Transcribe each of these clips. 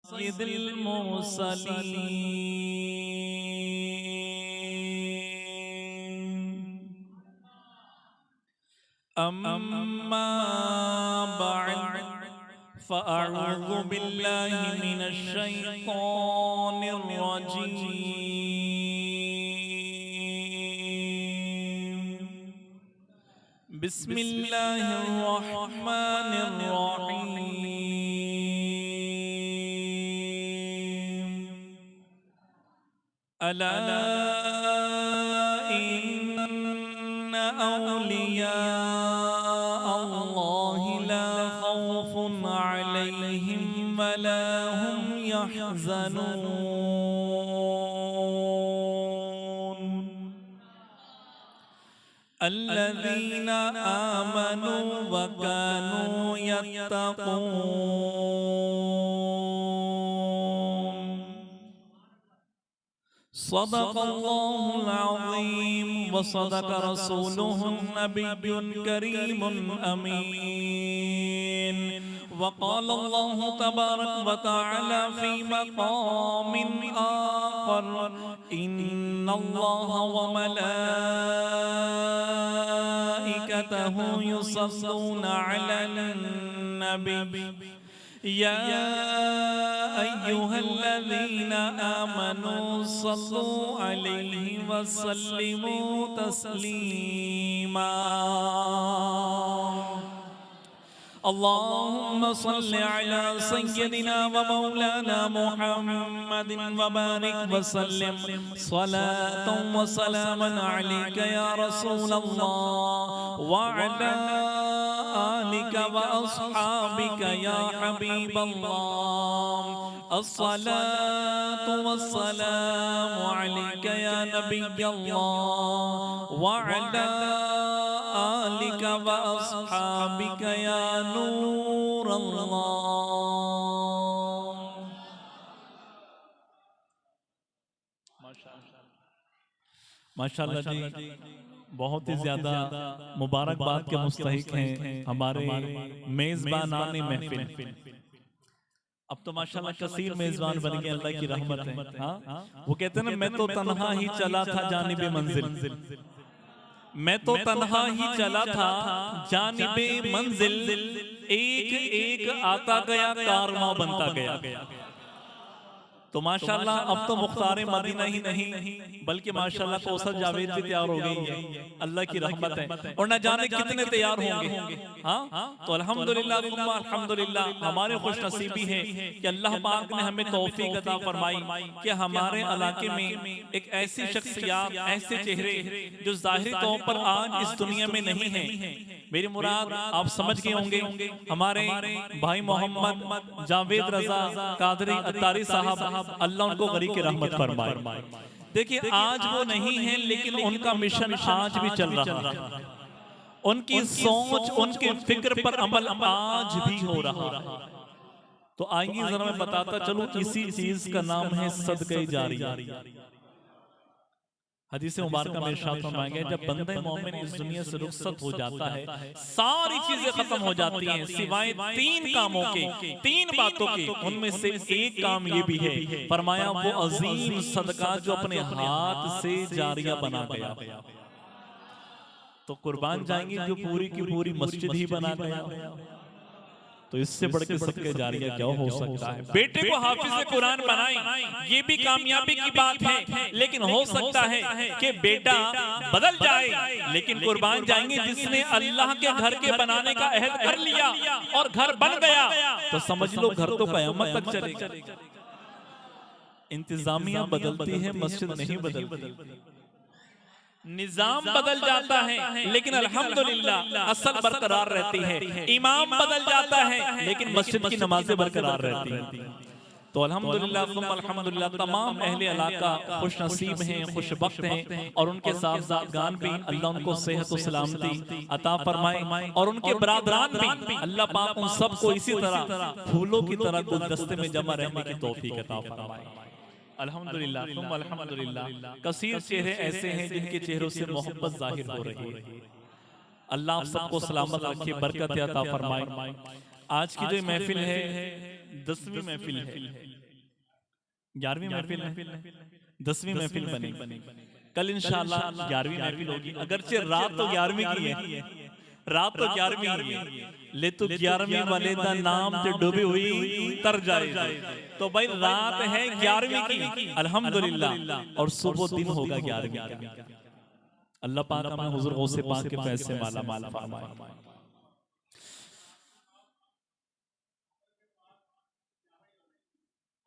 सय्यिदिल मुरसलीन अम्मा बअद फ़अऊज़ु बिल्लाहि मिनश शैतानिर रजीम बिस्मिल्लाहिर रहमानिर रहीम अला इन्ना औलिया अल्लाहि ला खौफुन अलैहिम वला हुम यहज़नून अल्लज़ीना आमनू व कानू यत्तक़ून सदक़ल्लाहुल अज़ीम व सदक़ रसूलुहुन नबियुल करीमुल अमीन व क़ाल अल्लाहु तबारक व तआला फ़ी मक़ामिन आख़र इन्नल्लाहा व मलाइकतहु युसल्लूना अलन नबी या अय्युहल्लज़ीना आमनू सल्लू अलैहि वसल्लिमू तस्लीमा अल्लाहुम्मा सल्लि अला सय्यदिना व मौलाना मुहम्मदिन व बारिक व सल्लिम सलातन व सलामन अलैका या रसूलल्लाह व अला आलिका व अस्हाबिका या हबीबल्लाह अस्सलातु वस्सलामु अलैका या नबियल्लाह व अला आलिका व अस्हाबिका या नूरल्लाह। माशाअल्लाह जी, बहुत ही ज्यादा मुबारकबाद के मुस्तहिक हैं हमारे मेजबानाने महफिल। अब तो माशाअल्लाह कसीर मेजबान बन गए, अल्लाह की रहमत है। हाँ, वो कहते हैं ना, मैं तो तन्हा ही चला था जानिबे मंजिल, मैं तो तन्हा ही चला था जानिबे मंजिल, एक एक आता गया कारवां बनता गया। तो माशाअल्लाह अब तो मुख्तार मदीना ही नहीं बल्कि माशाअल्लाह कौसर जावेद भी तैयार हो गई है, अल्लाह की रहमत है, और न जाने कितने तैयार होंगे। हाँ, तो अल्हम्दुलिल्लाह अल्हम्दुलिल्लाह, हमारे खुशनसीबी है कि अल्लाह पाक ने हमें तौफीक अता फरमाई कि हमारे इलाके में एक ऐसी शख्सियत, ऐसे चेहरे जो जाहिरी तौर पर आज इस दुनिया में नहीं है। मेरी मुराद आप समझ गए होंगे, हमारे भाई मोहम्मद जावेद रजा कादरी अत्तारी साहब, अल्लाह उनको गरीब की रहमत फरमाए। देखिए आज वो नहीं है लेकिन उनका मिशन आज भी चल रहा है, उनकी सोच उनके फिक्र पर अमल आज भी हो रहा है। तो आइए जरा मैं बताता चलूं, इसी चीज का नाम है सदक़े जारिया। हदीस मुबारक में इरशाद फरमाया, जब बंदे मोमिन इस दुनिया से रुखसत हो जाता है सारी चीजें खत्म हो जाती हैं सिवाय तीन कामों के, तीन बातों के। उनमें से एक काम ये भी है, फरमाया वो अजीम सदका जो अपने हाथ से जारिया बना गया। तो कुर्बान जाएंगे जो पूरी की पूरी मस्जिद ही बना गया। तो इससे बढ़ के सदक़े जारिया क्या हो सकता है। बेटे को हाफिज़ कुरान बनाएं, ये भी कामयाबी की बात है, लेकिन हो सकता है कि बेटा बदल जाए, लेकिन कुर्बान जाएंगे जिसने अल्लाह के घर के बनाने का अहद कर लिया और घर बन गया, तो समझ लो घर तो क़यामत तक चलेगा। इंतजामिया बदलती है, मस्जिद नहीं बदलती। निजाम बदल जाता है लेकिन अल्हम्दुलिल्लाह असल बरकरार रहती है। इमाम बदल जाता है लेकिन मस्जिद की नमाजें बरकरार रहती हैं। तो अल्हम्दुलिल्लाह तमाम अहले इलाका खुश नसीब हैं, खुशबख्त हैं, और उनके साहबजादगान भी अल्लाह उनको सेहत और सलामती अता फरमाए, और उनके बरादरान भी अल्लाह पाक उन सबको इसी तरह फूलों की तरह गुलदस्ते में जमा रहने की तौफीक अता फरमाए। अल्हम्दुलिल्लाह तुम अल्हम्दुलिल्लाह। कसीर चेहरे ऐसे हैं जिनके चेहरों से मोहब्बत जाहिर हो रही है। अल्लाह आप सबको सलामत रखे, बरकत अता फरमाए। आज की जो महफिल है 10वीं महफिल है। 11वीं महफिल है, 10वीं महफिल बनेगी। कल इंशाअल्लाह 11वीं महफिल होगी। अगरचे रात तो 11वीं की है, रात तो 11वीं की है, ले तो 11वीं वाले दा नाम ते डूबी हुई तर जाए। तो भाई रात है 11वीं की अल्हम्दुलिल्लाह, और सुबह दिन होगा 11वीं का। अल्लाह पाक हमें हुजूर गौसे पाक के फैज़ से माला माल फरमाए।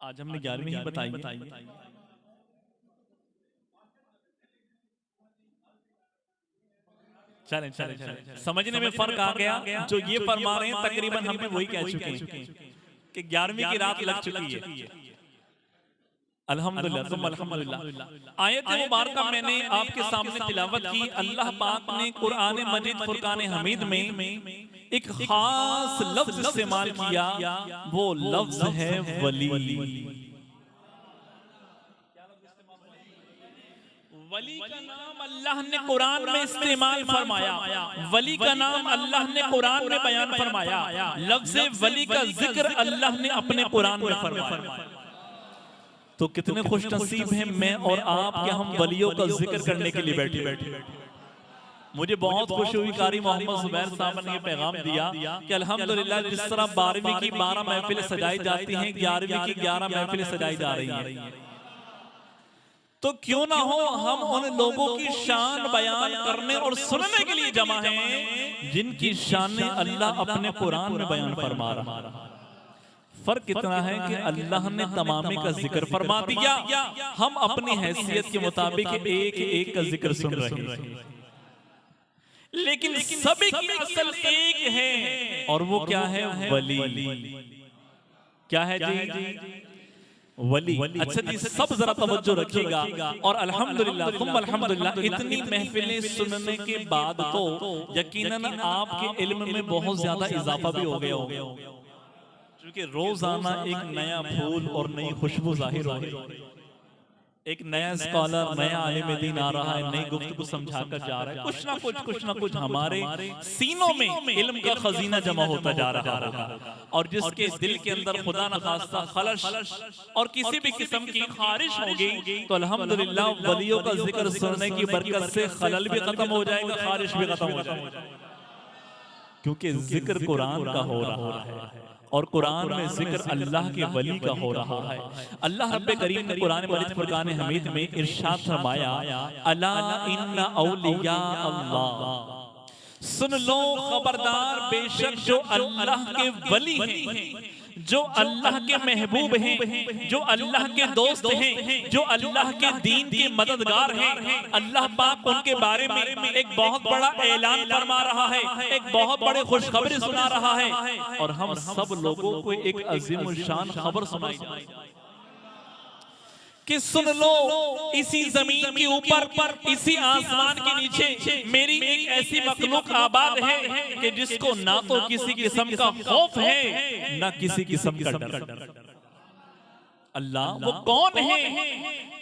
आज हमने 11वीं ही बताई। चलें चलें चलें, समझने में फर्क आ गया। जो ये फरमा रहे हैं तकरीबन हम भी वही कह चुके हैं कि 11वीं की रात लग चुकी है। अल्हम्दुलिल्लाह तुम अल्हम्दुलिल्लाह। आयत मुबारका मैंने आपके सामने तिलावत की। अल्लाह पाक ने कुरान मजीद फुरकान हमीद में एक खास लफ्ज इस्तेमाल किया, वो लफ्ज है वली। वली का नाम अल्लाह ने कुरान में इस्तेमाल फरमाया, वली का नाम अल्लाह ने कुरान में बयान फरमाया। लफ्ज वली का जिक्र अल्लाह ने अपने कुरान में फरमाया। तो कितने खुश नसीब हैं मैं और आप कि हम वलियों का जिक्र करने के लिए बैठे। मुझे बहुत खुशी हुई, कारी मोहम्मद जुबैर साहब ने ये पैगाम दिया कि अल्हम्दुलिल्लाह जिस तरह 12वीं की 12 महफिलें सजाई जाती हैं, 11वीं की 11 महफिलें सजाई जा रही हैं। तो क्यों ना हो हम उन लोगों की शान बयान करने और सुनने के लिए जमा हैं जिनकी शान अल्लाह अपने कुरान में बयान फरमा रहा है। फर्क इतना है कि अल्लाह ने तमामे का जिक्र फरमा दिया, हम अपनी हैसियत के मुताबिक एक एक का जिक्र सुन रहे हैं, लेकिन सभी की असल एक है, और वो क्या है? वली। क्या है जी? वली। अच्छा जी, सब जरा तवज्जो रखिएगा। और अल्हम्दुलिल्लाह तुम अल्हम्दुलिल्लाह इतनी महफिलें सुनने के बाद तो यकीनन आपके इल्म में बहुत ज्यादा इजाफा भी हो गया होगा, क्योंकि रोजाना एक नया फूल और नई खुशबू जाहिर हो रही है। एक नया स्कॉलर, नया आलिम दीन आ रहा है, नई गुफ्तगू समझाकर जा रहा है। कुछ ना कुछ हमारे सीनों में इल्म का खजीना जमा होता जा रहा है। और जिसके दिल के अंदर खुदा न खास्ता खलश और किसी भी किस्म की खारिश होगी, तो अल्हम्दुलिल्लाह वलियों का जिक्र सुनने की बरकत से खलल भी खत्म हो जाएगा, खारिश भी खत्म हो जाएगा, क्योंकि जिक्र कुरान का हो रहा है और कुरान में जिक्र अल्लाह के वली का हो रहा है। अल्लाह रब्बे करीम ने कुरान मजीद फुरकान हमीद में इरशाद फरमाया, अला इन्ना औलिया अल्लाह, सुन लो खबरदार, बेशक जो अल्लाह के वली हैं, जो अल्लाह के महबूब हैं, जो अल्लाह के दोस्त हैं, जो अल्लाह के दीन के मददगार हैं, अल्लाह पाक उनके बारे में एक बहुत बड़ा ऐलान फरमा रहा है, एक बहुत बड़ी खुशखबरी सुना रहा है। और हम सब लोगों को एक अजीम शान खबर सुनाई जाए कि सुन लो, इसी जमीन के ऊपर, इसी आसमान के नीचे मेरी एक ऐसी मखलूक आबाद है कि जिसको ना तो किसी किस्म का खौफ है ना किसी किस्म का डर। अल्लाह वो कौन है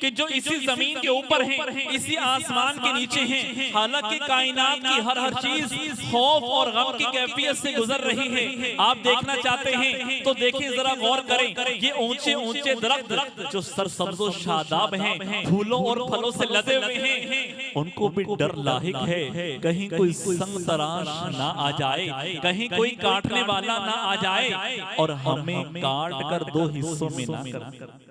कि जो इसी जमीन के ऊपर है, इसी आसमान के नीचे है, हालांकि कायनात की हर चीज खौफ और गम की कैफियत से गुजर रही है। आप देखना चाहते हैं तो देखिए, जरा गौर करें, ये ऊंचे ऊंचे दरख्त जो सरसब्ज़ो शादाब हैं, फूलों और फलों से लदे हुए हैं, उनको भी डर लाहिक है कहीं कोई संग तराश ना आ जाए, कहीं कोई काटने वाला ना आ जाए और हमें काट कर दो हिस्सों में ना कर।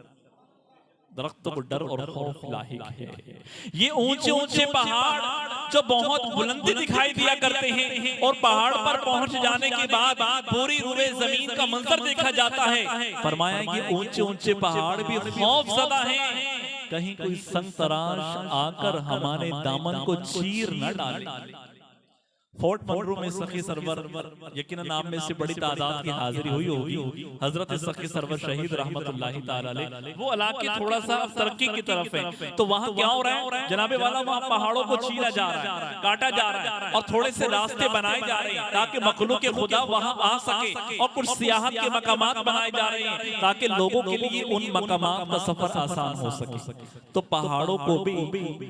दरख्तों को डर और खौफ लाहिक है। ये ऊंचे ऊंचे पहाड़ जो बहुत बुलंदी दिखाई दिया करते हैं और पहाड़ पर पहुंच जाने के बाद पूरी रूए जमीन का मंजर देखा जाता है, फरमाया ये ऊंचे ऊंचे पहाड़ भी खौफज़दा हैं, कहीं कोई संग तराश आकर हमारे दामन को चीर न डाले। फोर्ट मनरू में सखी सरवर, यकीनन आप में से बड़ी तादाद की हाजिरी हुई होगी। हजरत सखी सरवर शहीद रहमतुल्लाहि ताला अलैह, वो इलाके थोड़ा सा तरक्की की तरफ है, तो वहाँ क्या हो रहा है जनाबे वाला, वहाँ पहाड़ों को चीरा जा रहा है, काटा जा रहा है और थोड़े से रास्ते बनाए जा रहे हैं ताकि मखलूक खुदा वहाँ आ सके, और कुछ सियाहत के मकामात बनाए जा रहे हैं ताकि लोगों के लिए उन मकामात का सफर आसान हो सके। तो पहाड़ों को भी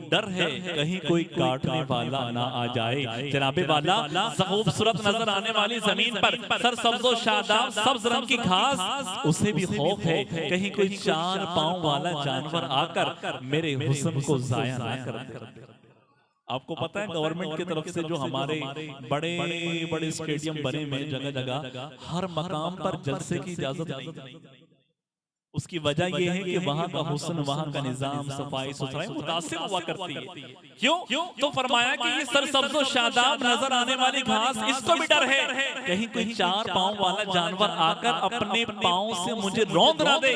डर है कहीं कोई काटने वाला ना आ जाए। जनाबे वाला खूबसूरत नजर आने वाली जमीन पर सर सब्ज़ो शादाब सब्ज रंग की घास, उसे भी खौफ है कहीं कोई 4 पांव वाला जानवर आकर मेरे हुस्न को जाया ना कर दे। आपको पता है गवर्नमेंट की तरफ से जो हमारे बड़े बड़े स्टेडियम बने हुए जगह जगह हर मकाम पर जलसे की इजाजत नहीं। उसकी वजह यह है कि वहां का हुस्न, वहां का निजाम, सफाई सुथराई मुतासिर हुआ करती है। क्यों? तो फरमाया कि ये सरसब्ज़ो शादाब नजर आने वाली घास, इसको भी डर है कहीं कोई 4 पांव वाला जानवर आकर अपने पांव से मुझे रौंद ना दे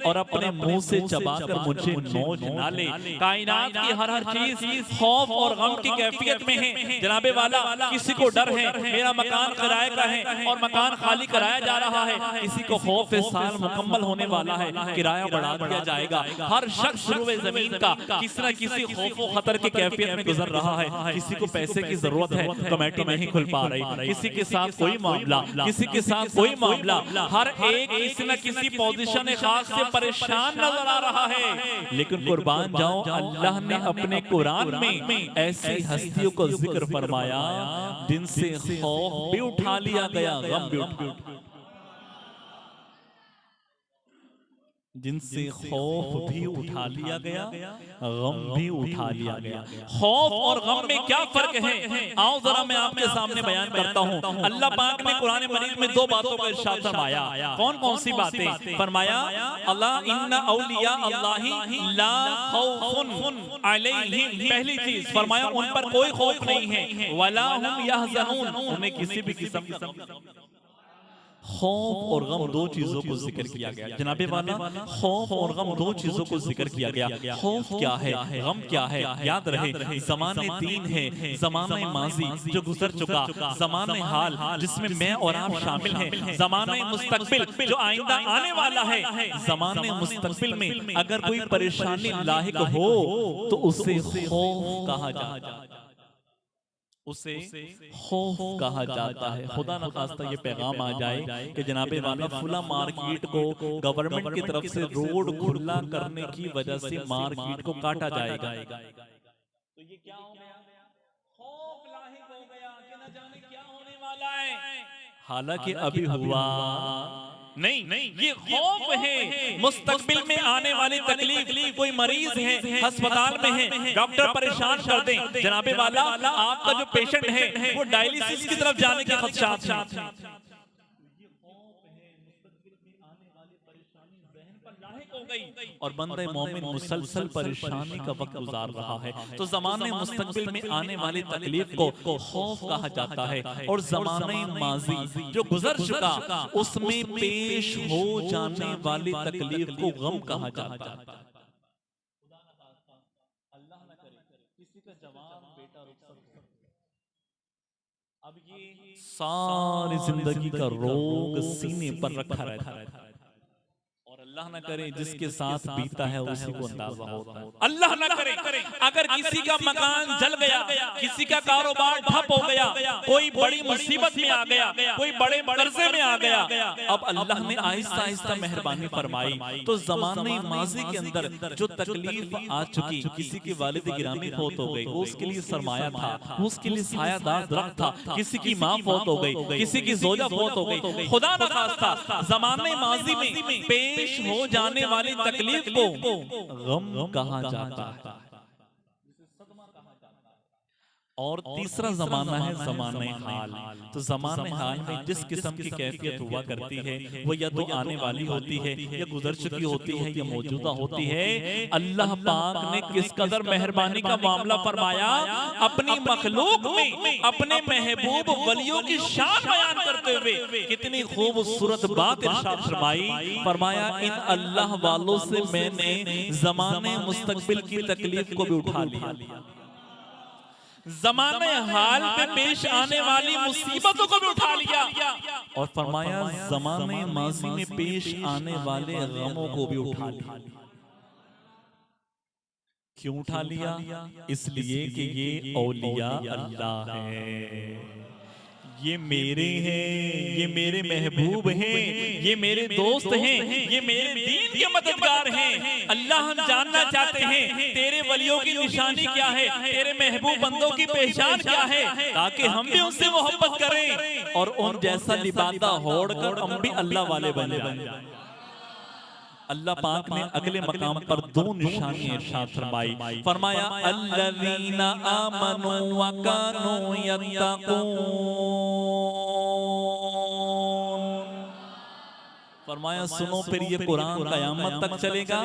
और अपने मुंह से चबाकर मुझे नोच ना ले। कायनात की हर चीज खौफ और गम की कैफियत में है जनाबे वाला। किसी को डर है मेरा मकान किराए का है और मकान खाली कराया जा रहा है, किसी को खौफ है साल मुकम्मल होने वाला है, किराया बढ़ा दिया जाएगा। हर शख्स शुरू जमीन का किसी न किसी खौफ और खतर की कैफियत में गुजर रहा है। किसी को पैसे की जरूरत है, कमेटी नहीं खुल पा रही, किसी के साथ कोई मामला, किसी के साथ कोई मामला, हर एक किसी न किसी पोजीशन खास से परेशान नजर आ रहा है। लेकिन कुर्बान जाओ, अल्लाह ने अपने कुरान में ऐसी हस्तियों को जिक्र फरमाया जिनसे खौफ भी उठा लिया गया, गम भी उठा, जिनसे खौफ भी उठा लिया गया, गम भी उठा लिया गया। खौफ और गम में क्या फर्क है, आओ जरा मैं आपके सामने बयान करता हूँ। अल्लाह पाक ने कुरान मजीद में 2 बातों का इरशाद फरमाया। कौन कौन सी बातें? फरमाया अल्लाह इन्ना औलिया अल्लाही ला खौफुन अलैहिम, पहली चीज फरमाया उन पर कोई खौफ नहीं है, वला हुम यहज़नून, उन्हें किसी भी किस्म का खौफ और गम 2 चीजों को जिक्र किया गया जनाबे वाला। खौफ और गम 2 चीजों को जिक्र किया गया। खौफ क्या है, गम क्या है? याद रहे ज़माने 3 है, ज़माने माजी जो गुजर चुका, ज़माने हाल जिसमें मैं और आप शामिल हैं, ज़माने मुस्तकबिल जो आइंदा आने वाला है। ज़माने मुस्तकबिल में अगर कोई परेशानी लाहिक हो तो उसे खौफ कहा जाता है, उसे खौफ कहा जाता है। खुदा न खास्ता ये पैगाम आ जाए कि जनाबे वाला फुला मार्केट को गवर्नमेंट की तरफ से रोड खुला करने की वजह से मार्केट को काटा जाएगा, तो ये क्या हो गया? खौफ लाहिक हो गया कि न जाने क्या होने वाला है। हालांकि अभी हुआ नहीं, ये खौफ है मुस्तकबिल में आने वाली तकलीफ। कोई मरीज है अस्पताल में है, डॉक्टर परेशान कर दें जनाबे वाला, आपका जो पेशेंट है वो डायलिसिस की तरफ जाने के खदशात हैं। और बंदे मोमिन मुसलसल परेशानी का वक्त गुजार रहा है, तो ज़माने मुस्तकबिल में आने वाली तकलीफ को खौफ कहा जाता है। और ज़माने माजी जो गुजर चुका उसमें पेश हो जाने वाली तकलीफ को गम कहा जाता है। अल्लाह न करे किसी का जवान बेटा रुखसत, अब ये सारी जिंदगी का रोग सीने पर रखा रहता है, अल्लाह न करे जिसके साथ बीता है उसी को अंदाजा होता है। अल्लाह न करे अगर किसी का मकान जल गया, किसी का कारोबार ठप हो गया, कोई बड़ी मुसीबत में आ गया, कोई बड़े कर्जे में आ गया, अब अल्लाह ने आहिस्ता आहिस्ता मेहरबानी फरमाई तो ज़माने माजी के अंदर जो तकलीफ आ चुकी, किसी की वालिद गिरामी फौत हो गई, वो उसके लिए सरमाया था, वो उसके लिए सायादार दरख्त था, किसी की माँ फौत हो गई, किसी की जोजा फौत हो गई, खुदा न खास्ता ज़माने माजी में पेश हो जाने वाली तकलीफ को गम कहा जाता है। और तीसरा जमाना है ज़माने हाल। तो ज़माने हाल में जिस किस्म की कैफियत हुआ करती है वो या तो आने वाली होती है, या गुजर चुकी होती है, या मौजूदा होती है। अल्लाह पाक ने किस कदर मेहरबानी का मामला फरमाया, अपनी मखलूक में अपने महबूब वलियों की शान बयान करते हुए कितनी खूबसूरत बात इरशाद फरमाई। फरमाया इन अल्लाह वालों से मैंने ज़माने मुस्तकबिल की तकलीफ को भी उठा लिया, ज़माने हाल में पेश आने वाली मुसीबतों को भी उठा लिया, और फरमाया ज़माने माज़ी में पेश आने वाले गमों को भी उठा लिया। क्यों उठा लिया? इसलिए कि ये औलिया अल्लाह है, ये मेरे हैं, ये मेरे महबूब हैं, ये मेरे दोस्त हैं, ये मेरे दीन के मददगार हैं। अल्लाह हम जानना चाहते हैं तेरे वलियों की निशानी क्या है, तेरे महबूब बंदों की पहचान क्या है, ताकि हम भी उनसे मोहब्बत करें और उन जैसा लिबादा होड़ कर हम भी अल्लाह वाले बन जाएं। अल्लाह पाक ने अगले मकाम पर दो निशानियां इरशाद फरमाई। फरमाया अल्लज़ीना आमनू व कानू यत्तकून। फरमाया सुनो फिर ये कुरान कयामत तक चलेगा,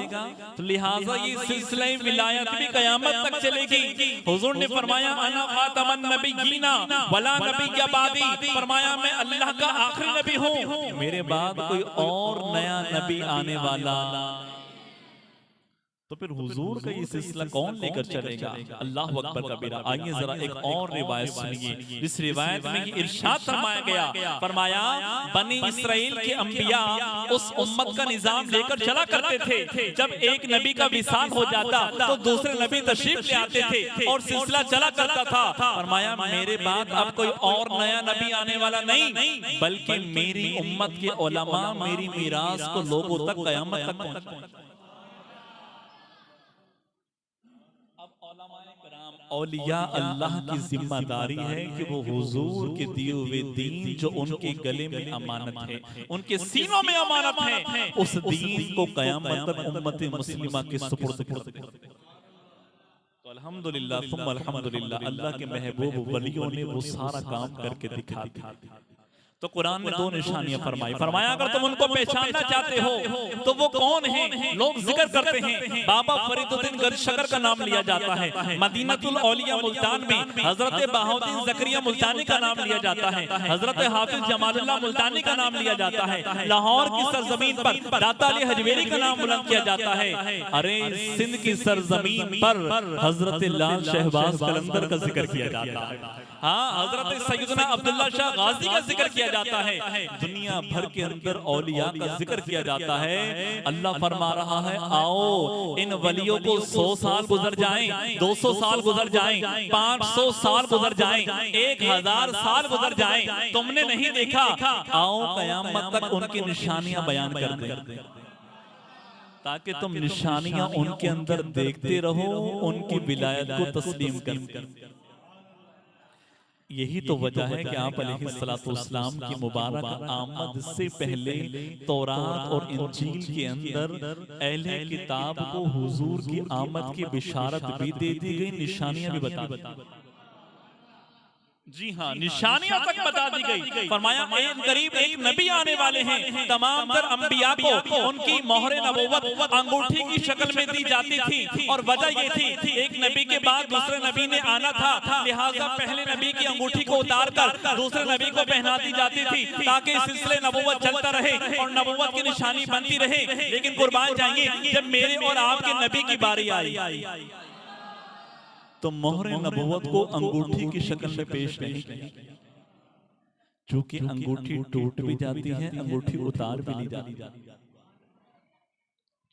तो लिहाजा ये सिलसिला विलायत भी कयामत तक चलेगी। हुजूर ने फरमाया अना खातमन नबिय्यीना वला नबिय्य बादी। फरमाया मैं अल्लाह का आखिरी नबी हूँ, मेरे बाद कोई और नया नबी आने वाला। तो फिर हुजूर का ये सिलसिला कौन लेकर चलेगा? अल्लाह अकबर कबीरा। आइए जरा एक और रिवायत सुनिए। इस रिवायत में ये इरशाद फरमाया गया, फरमाया बनी इस्राइल के अंबिया उस उम्मत का निजाम लेकर चला करते थे। जब एक नबी का विसाल हो जाता तो दूसरे नबी तशरीफ ले आते थे और सिलसिला चला करता था। फरमाया मेरे बाद अब कोई और नया नबी आने वाला नहीं, बल्कि मेरी उम्मत के उलमा मेरी मीरास को लोगों तक कयामत तक पहुंचाएंगे। औलिया अल्लाह की जिम्मेदारी है कि वो हुजूर के दिए हुए दीन जो उनके गले में अमानत है, उनके सीनों में अमानत है, उस दीन को कयामत तक उम्मत मुस्लिमा के सुपुर्द कर दें। तो अल्हम्दुलिल्लाह सुम्मा अल्हम्दुलिल्लाह अल्लाह के महबूब वलियों ने वो सारा काम करके दिखा दिया। तो कुरान ने दो निशानियां फरमाई। फरमाया अगर तुम उनको पहचानना चाहते हो तो वो कौन हैं? लोग जिक्र करते हैं बाबा फरीदुद्दीन गरशकर का नाम लिया जाता है, मदीनतुल औलिया मुल्तान में हजरत बहाउद्दीन ज़करिया मुल्तानी का नाम लिया जाता है, हजरत हाफिज जमालुल्लाह मुल्तानी का नाम लिया जाता है, लाहौर की सरजमीन पर दाता अली हजवेरी का नाम बुलंद किया जाता है, अरे सिंध की सरजमीन पर हजरत लाल शहबाज कलंदर का जिक्र किया जाता है, हाँ हजरत सैयदना अब्दुल्ला शाह गाजी का जिक्र किया जाता है, दुनिया भर के अंदर औलिया का जिक्र किया जाता है। अल्लाह फरमा रहा है आओ इन वलियों को 100 साल गुजर जाएं, 200 साल गुजर जाएं, 500 साल गुजर जाएं, 1000 साल गुजर जाएं, तुमने नहीं देखा, आओ कयामत तक उनकी निशानियां बयान कर दें, ताकि तुम निशानियां उनके अंदर देखते रहो, उनकी विलायत को तस्लीम कर। यही तो वजह है कि आप अलैहिस्सलाम की मुबारक आमद से पहले तौरात और इंजील के अंदर अहले किताब को हुजूर की आमद की बिशारत भी दे दी गई, निशानियां भी बता दी। जी हाँ, निशानियां तक बता दी गई। फरमाया एक करीब एक नबी आने वाले हैं, तमाम तर अंबिया को उनकी मोहरे नबूवत अंगूठी की शक्ल में दी जाती थी, और वजह ये थी एक नबी के बाद दूसरे नबी ने आना था, लिहाजा पहले नबी की अंगूठी को उतार कर दूसरे नबी को पहना दी जाती थी, ताकि सिलसिले नबूवत चलता रहे और नबूवत की निशानी बनती रहे। लेकिन कुर्बान जाएंगे जब मेरे और आपके नबी की बारी आई तो मोहरे नबूवत को अंगूठी की शक्ल में पेश नहीं की, चूंकि अंगूठी टूट भी जाती है, अंगूठी उतार भी ली जाती है,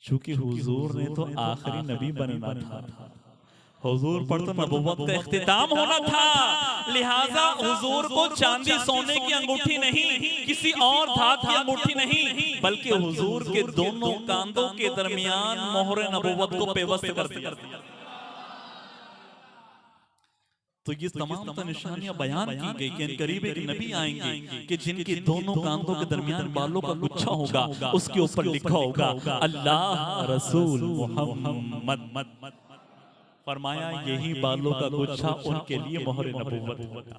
चूंकि हुजूर ने तो आखिरी नबी बनना था, हुजूर पर तो नबूवत का इख्तिताम होना था, लिहाजा हुजूर को चांदी सोने की अंगूठी नहीं, किसी और धात की अंगूठी नहीं, बल्कि हुजूर के दोनों कांधों के दरमियान मोहरे नबूवत को पेवस्त कर दिया। तो ये तमाम तो निशानियां बयान की गई कि करीब एक नबी आएंगे कि जिनके दोनों कांधों के दरमियान बालों का गुच्छा होगा, उसके ऊपर लिखा होगा अल्लाह रसूल मोहम्मद। फरमाया यही बालों का गुच्छा उनके लिए मोहर नबूवत होगा,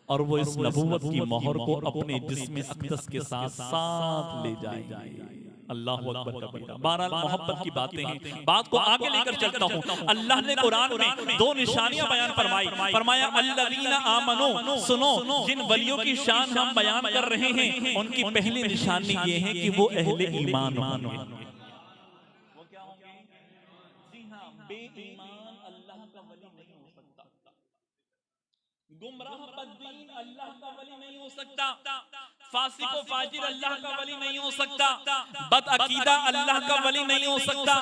और वो इस नबूवत की मोहर को अपने जिस्म अक़दस के साथ साथ ले जाएंगे। अल्लाह अकबर कबीरा। बहरहाल मोहब्बत की बातें हैं, बात को आगे लेकर चलता हूँ। अल्लाह ने कुरान में दो निशानियां बयान फरमाई। फरमाया अल्लज़ीना आमनू, सुनो जिन वलियों की शान हम बयान कर रहे हैं, उनकी पहली निशानी ये है कि वो अहले ईमान होंगे। वो क्या होंगे? जी हाँ, बेईमान अल्लाह का वली नहीं हो सकता, गुमराह बद्दीन अल्लाह का वली नहीं हो सकता, फासिको फाजिर अल्लाह का वली नहीं हो सकता, बदअकीदा अल्लाह का वली नहीं हो सकता।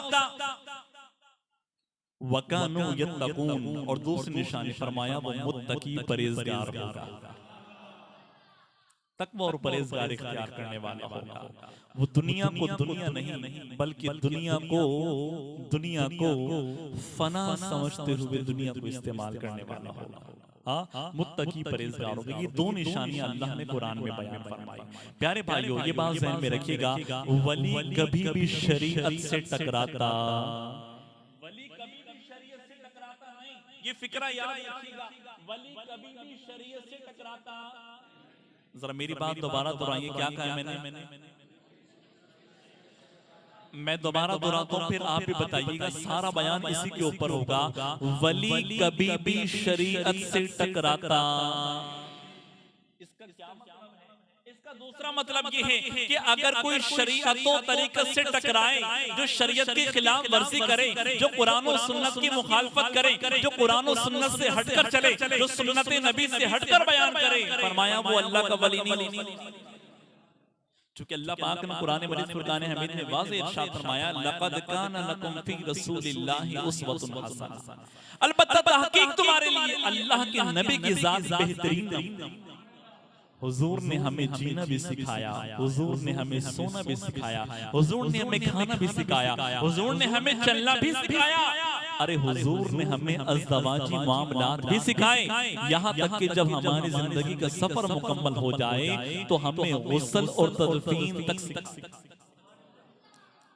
वकानु यत्तकून, और दूसरी निशानी फरमाया वो मुत्तकी परहेजगार होगा। तकवा और परहेजगारी इख्तियार करने वाला होगा। वो दुनिया को दुनिया नहीं बल्कि दुनिया को फना समझते हुए दुनिया को इस्तेमाल करने वाला होगा। हाँ, मुत्तकी परहेजगार होगा। ये दो निशानियां अल्लाह ने कुरान में बयान फरमाई। प्यारे भाइयों, ये बात ज़हन में रखिएगा, वली कभी भी शरीयत से टकराता नहीं, ये फिक्रा याद रखिएगा। वली कभी भी शरीयत से टकराता। जरा मेरी बात दोबारा दोहराइए, क्या कहा मैंने? मैं दोबारा दोहराता हूं, फिर आप भी बताइएगा। सारा बयान इसी के ऊपर होगा। वली कभी भी शरीयत से टकराता। इसका क्या मतलब है? इसका दूसरा मतलब ये है कि अगर कोई शरीयतों तरीक़त से टकराए, जो शरीयत के खिलाफ वर्जी करे, जो कुरान और सुन्नत की मुखालफत करे, जो कुरान और सुन्नत से हटकर चले, जो सुन्नत नबी से हटकर बयान करे, फरमाया वो अल्लाह का वली नहीं। चूंकि अल्लाह पाक ने कुरान मजीद फुरकान हमीद में वाज़ेह इरशाद फरमाया, लक़द काना लकुम फ़ी रसूलिल्लाहि उस्वतुन हसना। अलबत्ता तहक़ीक़ तुम्हारे लिए अल्लाह के नबी की ज़ात बेहतरीन है। हुजूर ने हमें जीना भी सिखाया, हुजूर ने हमें सोना भी सिखाया, हुजूर ने हमें खाना भी सिखाया, हुजूर ने हमें चलना भी सिखाया। अरे हुजूर ने हमें अज़दवाजी मामलात भी सिखाए। यहाँ तक कि जब हमारी जिंदगी का सफर मुकम्मल हो जाए तो हमें गुस्ल और तदफीन तक सिखाए।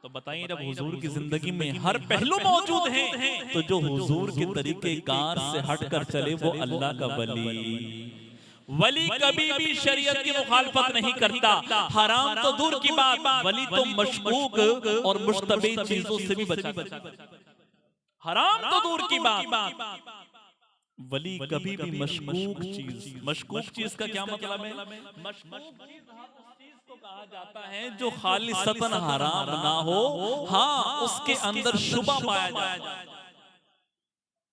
तो बताइए, जब हुजूर की जिंदगी में हर पहलू मौजूद है, तो जो हुजूर के तरीके कार से हटकर चले वो अल्लाह का वली कभी भी शरीयत की मुखालफत नहीं करता। हराम तो दूर की बात, वली तो मशकूक और मुश्तबह चीजों से भी बचा। हराम तो दूर की बात, वली कभी भी मशकूक चीज का क्या मतलब है? मशकूक चीज उस चीज को कहा जाता है जो खालिसतन हराम ना हो, हाँ उसके अंदर शुबा पाया जाए,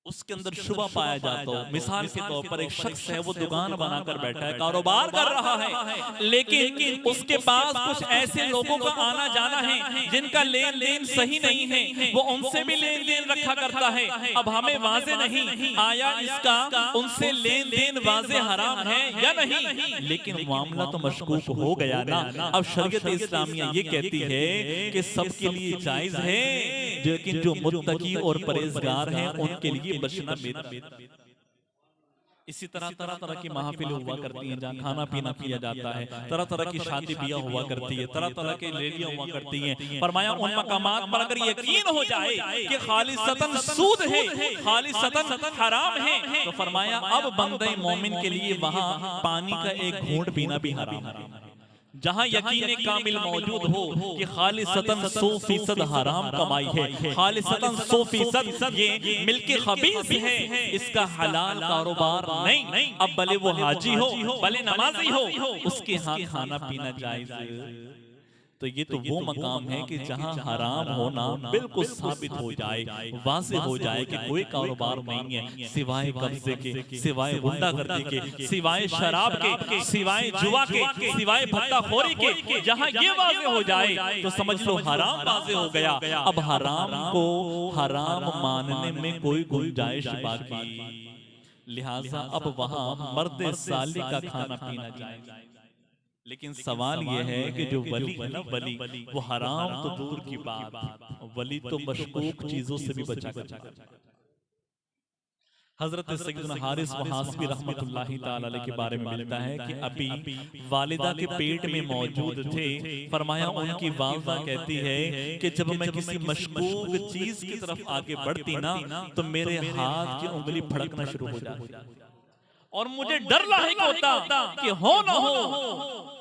उसके अंदर शुबा पाया जाता हो। मिसाल के तौर पर एक शख्स है, वो दुकान बनाकर बैठा है, कारोबार कर रहा है, लेकिन उसके पास कुछ ऐसे लोगों का आना जाना है जिनका लेन देन सही नहीं है, वो उनसे भी लेन देन रखा करता है। अब हमें वाज़े नहीं आया इसका उनसे लेन देन वाज़े हराम है या नहीं, लेकिन मामला तो मशकूक हो गया ना। अब शरीयत इस्लामिया ये कहती है कि सबके लिए जायज है, लेकिन जो मुत्तकी और परहेजगार हैं उनके लिए बचना बेहतर। इसी तरह तरह तरह की महफिलें हुआ करती हैं जहाँ खाना पीना किया जाता है, तरह तरह की शादी ब्याह हुआ करती है, तरह तरह की रैलियां हुआ करती हैं। फरमाया उन मकामात पर अगर यकीन हो जाए कि खालिसतन सूद है, खालिसतन हराम है, तो फरमाया अब बंदे मोमिन के लिए वहाँ पानी का एक घूंट पीना भी हराम है। जहाँ यकीन कामिल मौजूद हो कि खालिसतन 100% हराम कमाई है, खालिसतन 100% ये मिल्क खबीस है, इसका हलाल कारोबार नहीं। अब भले वो हाजी हो, भले नमाजी हो, उसके यहाँ खाना पीना जायज। तो ये तो वो मकाम है कि जहाँ हराम होना बिल्कुल साबित हो जाए, वाज़ेह हो जाए कि कोई कारोबार नहीं है सिवाय कब्जे के, सिवाय गुंडागर्दी के, सिवाय शराब के, सिवाय जुआ के, सिवाय भत्ताखोरी के। जहाँ ये वाज़ेह हो जाए तो समझ लो हराम वाज़ेह हो गया। अब हराम को हराम मानने में कोई गुंजाइश बाकी, लिहाजा अब वहाँ मर्द साली का खाना पीना जाए। लेकिन सवाल यह है कि जो वली है ना, वली वो हराम तो दूर की बात, वली तो मशकूक चीजों से भी बचा कर। हजरत सैयदना हारिस व हासिबी रहमतुल्लाहि ताला अलैहि के बारे में मिलता है कि अभी वालिदा के पेट में मौजूद थे। फरमाया उनकी वालिदा कहती है कि जब मैं किसी मशकूक चीज की तरफ आगे बढ़ती ना तो मेरे हाथ की उंगली फड़कना शुरू हो जाती और मुझे डर लाहिक होता कि हो ना हो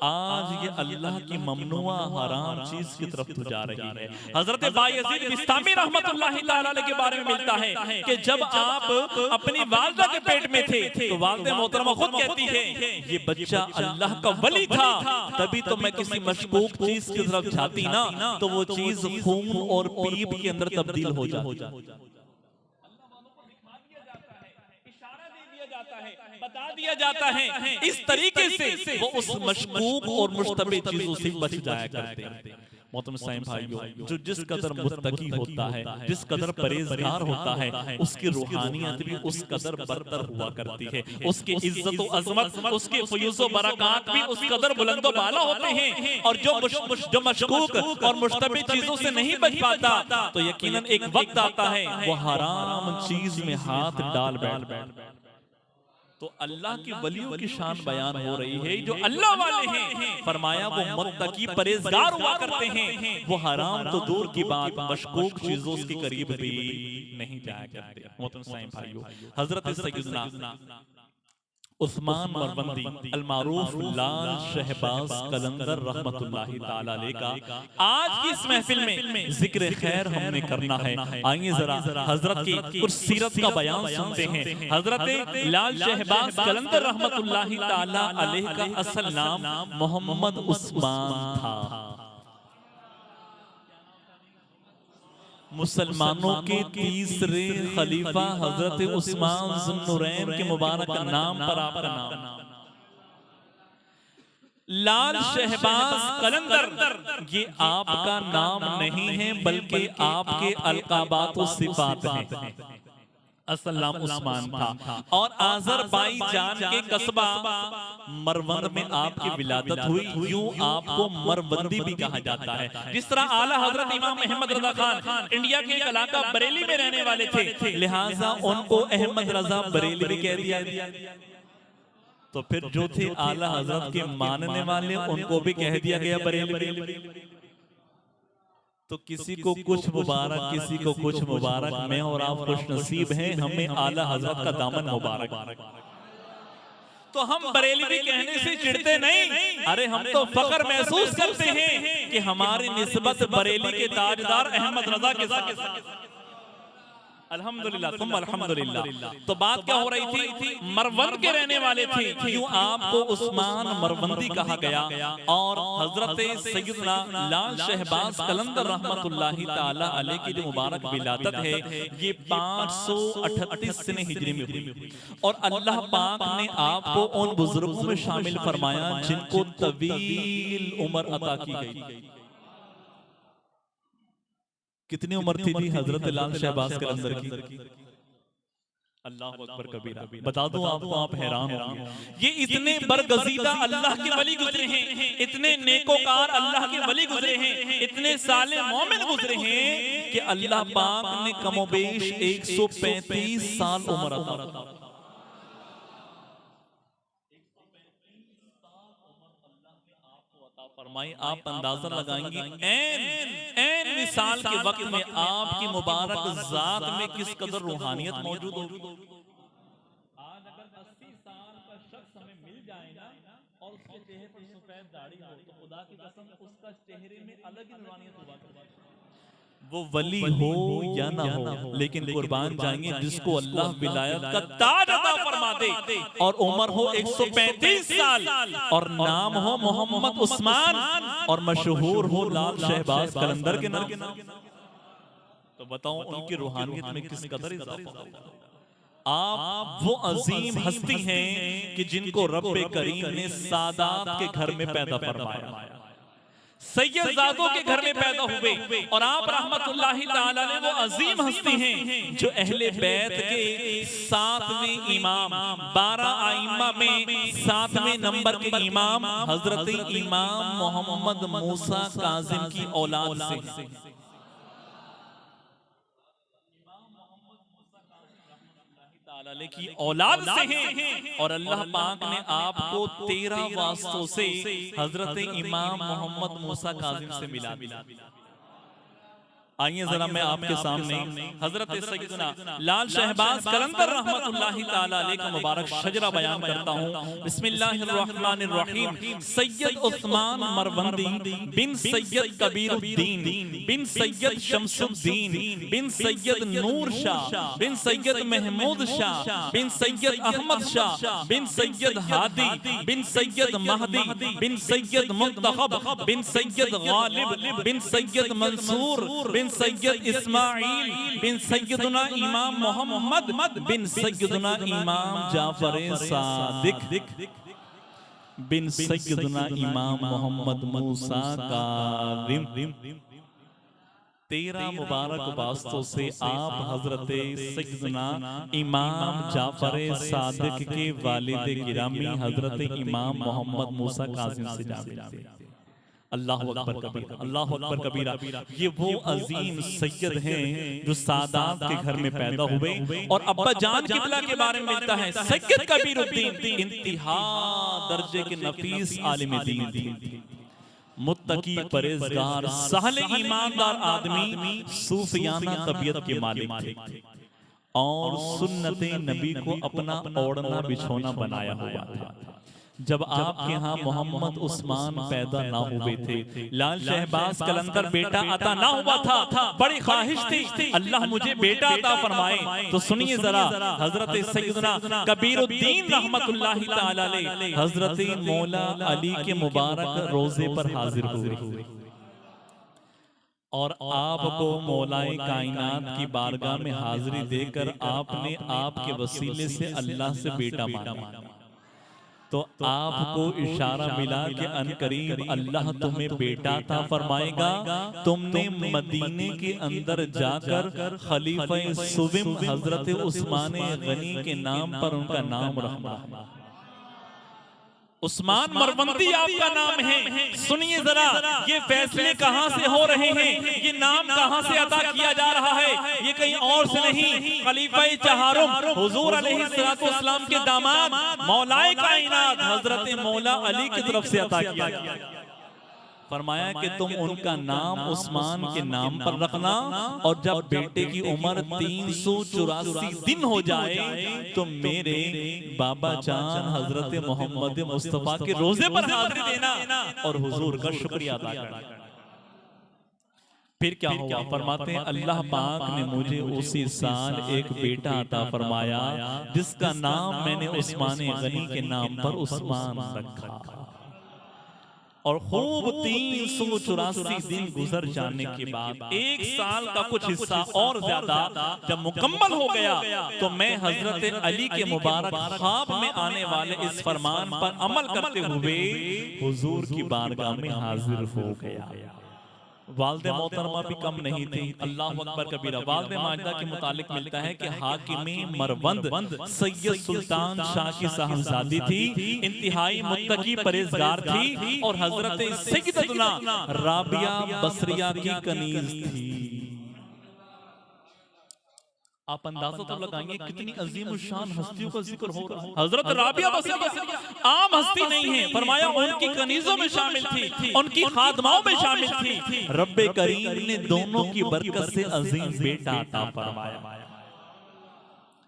आज ये अल्लाह की ममनुआ हराम चीज की तरफ तू जा रही है। हजरत बायजीद बिस्तामी रहमतुल्लाहि ताला अलैहि के बारे में मिलता है कि जब आप अपनी वालिदा के पेट में थे तो वालिदा मोहतरमा खुद कहती है ये बच्चा अल्लाह का वली था, तभी तो मैं किसी मशकूक चीज की तरफ जाती ना तो वो चीज खून और पीप के अंदर तब्दील हो जाती। बता दिया जाता है इस तरीके से वो उस मशकूक और मुश्तबह चीजों से बच जाया करते हैं। मोहतरम इस्लामी भाइयों, जो जिस कदर मुत्तकी होता है, जिस कदर परहेजगार होता है, उसकी रूहानियत भी उस कदर बरतर हुआ करती है, उसकी इज्जत व अजमत, उसके फयूज़ व बरक़ात भी उस कदर बुलंद व बाला होते हैं। और जो मशकूक और मुश्तबह चीजों से नहीं बच पाता, तो यकीनन एक वक्त आता है वो हराम चीज में हाथ डाल बैठ। तो अल्लाह की वलियों की शान बयान हो रही है, जो अल्लाह वाले हैं, फरमाया वो मुत्तकी परहेजगार हुआ करते हैं, वो हराम तो दूर की बात मशकूक चीजों के करीब भी नहीं जाया करते। मोहतरम इस्लामी भाइयों, हजरत सैयदना उस्मान मरवंदी अल-मारूफ लाल शहबाज कलंदर रहमतुल्लाहि ताला अलैह का आज की इस महफिल में जिक्र खैर हमने करना है। आइए जरा हजरत की कुछ सीरत का बयान सुनते हैं। हजरत लाल शहबाज कलंदर रहमतुल्लाहि ताला अलैह का असल नाम मोहम्मद उस्मान था। मुसलमानों के तीसरे खलीफा हजरत उस्मान ज़ुन्नुरैन के मुबारक नाम पर आपका नाम लाल शहबाज कलंदर, ये आपका नाम नहीं है बल्कि आपके अलकाबात व सिफात हैं। असल नाम उस्मान था और आज़रबाईजान के कस्बा मरवंद में आपकी विलादत हुई। यूं आपको मरवंदी भी कहा जाता है। जिस तरह आला हजरत इमाम अहमद रजा खान इंडिया के इलाका बरेली में रहने वाले थे, लिहाजा उनको अहमद रजा बरेली भी कह दिया। तो फिर जो थे आला हजरत के मानने वाले, उनको भी कह दिया गया बरेली। तो किसी को कुछ मुबारक, किसी को कुछ मुबारक। मैं और आप खुश नसीब हैं, हमें आला हजरत का दामन मुबारक। तो हम बरेलवी कहने से चिढ़ते नहीं, अरे हम तो फख्र महसूस करते हैं कि हमारी निस्बत बरेली के ताजदार अहमद रजा के साथ। अल्हम्दुलिल्लाह तुम अल्हम्दुलिल्लाह। तो बात क्या हो रही थी, मरवंद के रहने वाले थे, यूं आपको उस्मान मरवंदी कहा गया। और हजरत सैयदना लाल शहबाज कलंदर रहमतुल्लाहि ताला अलैह की जो मुबारक विलादत है, ये 538 सने हिजरी में हुई। और अल्लाह पाक ने आपको उन बुजुर्गों में शामिल फरमाया जिनको तवील उम्र अता की गई। कितनी उम्र थी हजरत लाल शहबाज कलंदर की? अल्लाह अकबर कबीरा। बता दूं आपको, आप हैरान होंगे। ये इतने बरगजीदा अल्लाह के वली गुजरे हैं, इतने नेकोकार अल्लाह के वली गुजरे हैं, इतने साले मोमिन गुजरे हैं कि अल्लाह पाक ने कमोबेश 135 साल उम्र अता। फरमाई, आप अंदाजा लगाएंगे ऐन मिसाल के वक्त में आपकी मुबारक जात में किस कदर रूहानियत मौजूद हो। आज अगर 80 साल का शख्स हमें मिल जाए ना और उसके चेहरे पर सफेद दाढ़ी हो, तो खुदा की कसम उसका चेहरे में अलग ही रूहानियत होगा। वो वली हो या ना हो, लेकिन कुर्बान जाएंगे जिसको अल्लाह विलायत का ताज अता फरमा दे और उम्र हो 135 साल और नाम हो मोहम्मद उस्मान और मशहूर हो लाल शहबाज कलंदर के नाम। तो बताओ उनकी रूहानियत में किस कदर इजाफा होगा। आप वो अजीम हस्ती हैं कि जिनको रब्बे करीम ने सादात के घर में पैदा फरमाया, सैयदजादों के घर में पैदा हुए। और आप रहमतुल्लाहि ताला अलैह वो अजीम हस्ती हैं जो अहले बैत के 7वें इमाम, 12 आइम्मा में 7वें नंबर के इमाम हजरत इमाम मोहम्मद मूसा काजिम की औलाद से। की औलाद से हैं। और अल्लाह पाक ने आपको 13 वास्तों से हजरत इमाम मोहम्मद मूसा काजिम से मिला। आइए जरा मैं आपके सामने हजरत सैयदना लाल शहबाज कलंदर रहमतुल्लाहि ताला अलैह का मुबारक शजरा बयान करता हूँ। बिस्मिल्लाहिर्रहमानिर्रहीम। सैयद उस्मान मरवंदी बिन सैयद कबीरुद्दीन बिन सैयद शमसुद्दीन बिन सैयद नूर शाह बिन सैयद महमूद शाह बिन सैयद अहमद शाह बिन सैयद हादी बिन सैयद महदी बिन सैयद मुंतखब बिन सैयद गालिब बिन सैयद मंसूर बिन सैयद इस्माइल बिन सैयदना इमाम मोहम्मद बिन सैयदना इमाम जाफर सादिक बिन सैयदना इमाम मोहम्मद मूसा काज़िम। 13 मुबारक वास्तों से आप हजरत सैयदना इमाम जाफर सादिक के वालिद गिरामी हजरत इमाम मोहम्मद मूसा काज़िम से जा मिलते हैं। अल्लाह अकबर कबीरा, अल्लाह अकबर कबीरा। ये वो अजीम सैयद हैं जो सादात के घर में पैदा हुए और अब्बा जान किबला के बारे में मिलता है सैयद कबीरुद्दीन इंतहा दर्जे के नफीस आलिम दीन थे, मुत्तकी परहेजगार सहले ईमानदार आदमी, सूफियाना तबीयत के मालिक थे और सुन्नते नबी को अपना ओढ़ना बिछोना बनाया हुआ था। जब आपके यहाँ मोहम्मद उस्मान पैदा ना हुए थे, लाल शहबाज कलंदर बेटा अता ना हुआ था, बड़ी ख्वाहिश थी अल्लाह मुझे बेटा अता फरमाए। तो सुनिए जरा, हजरत सैयदना कबीरुद्दीन रहमतुल्लाहि ताला अलैह हजरत मौला अली के मुबारक रोजे पर हाजिर हुए और आपको मौलाए कायनात की बारगाह में हाजिरी देकर आपने आपके वसीले से अल्लाह से बेटा मांगा। तो आपको इशारा मिला कि अनकरीब अल्लाह तुम्हें बेटा था फरमाएगा। तुमने मदीने के अंदर जाकर खलीफा सुविम हजरत उस्मान गनी के नाम पर उनका नाम रखना। उस्मान मरवंती आपका नाम है। सुनिए जरा, ये फैसले कहां से हो रहे हैं, ये नाम कहां से अता किया जा रहा है, ये कहीं और से नहीं, खलीफा चहारुम हुजूर अलैहिस्सलाम के दामाद मौलाए कायनात हजरत मौला अली की तरफ से अता किया गया। फरमाया कि तुम उनका नाम उस्मान के नाम पर रखना और जब बेटे की उम्र 384 दिन हो जाए तो मेरे बाबा जान हजरत मोहम्मद मुस्तफा के रोजे पर हाजिरी देना और हुजूर का शुक्रिया अदा करना। फिर क्या हुआ? फरमाते हैं अल्लाह पाक ने मुझे उसी साल एक बेटा अता फरमाया जिसका नाम मैंने उस्मान गनी के नाम पर उस्मान रखा। और खूब 384 दिन गुजर जाने के बाद 1 साल का कुछ हिस्सा और ज्यादा जब मुकम्मल हो गया तो मैं हजरत अली के मुबारक ख्वाब में आने वाले इस फरमान पर अमल करते हुए हुजूर की बारगाह में हाजिर हो गया। वालिद मोहतरमा भी कम नहीं थी। अल्लाह अकबर कबीरा। वालिद माजिदा के मुतालिक मिलता है कि हाकिमे मरवंद सैयद सुल्तान शाह की साहबजादी थी, इंतहाई मुत्तकी परहेजगार थी और हजरत सैयदतुना राबिया बसरिया की कनीज थी। आप अंदाजा तो लगाएंगे कितनी अजीम शान हस्तियों का जिक्र हो रहा है। हजरत राबिया बसरिया आम हस्ती नहीं है, फरमाया उनकी कनीजों में शामिल थी, उनकी खादमाओं में शामिल थी। रब्बे करीम ने दोनों की बरकत से अजीम बेटा अता फरमाया।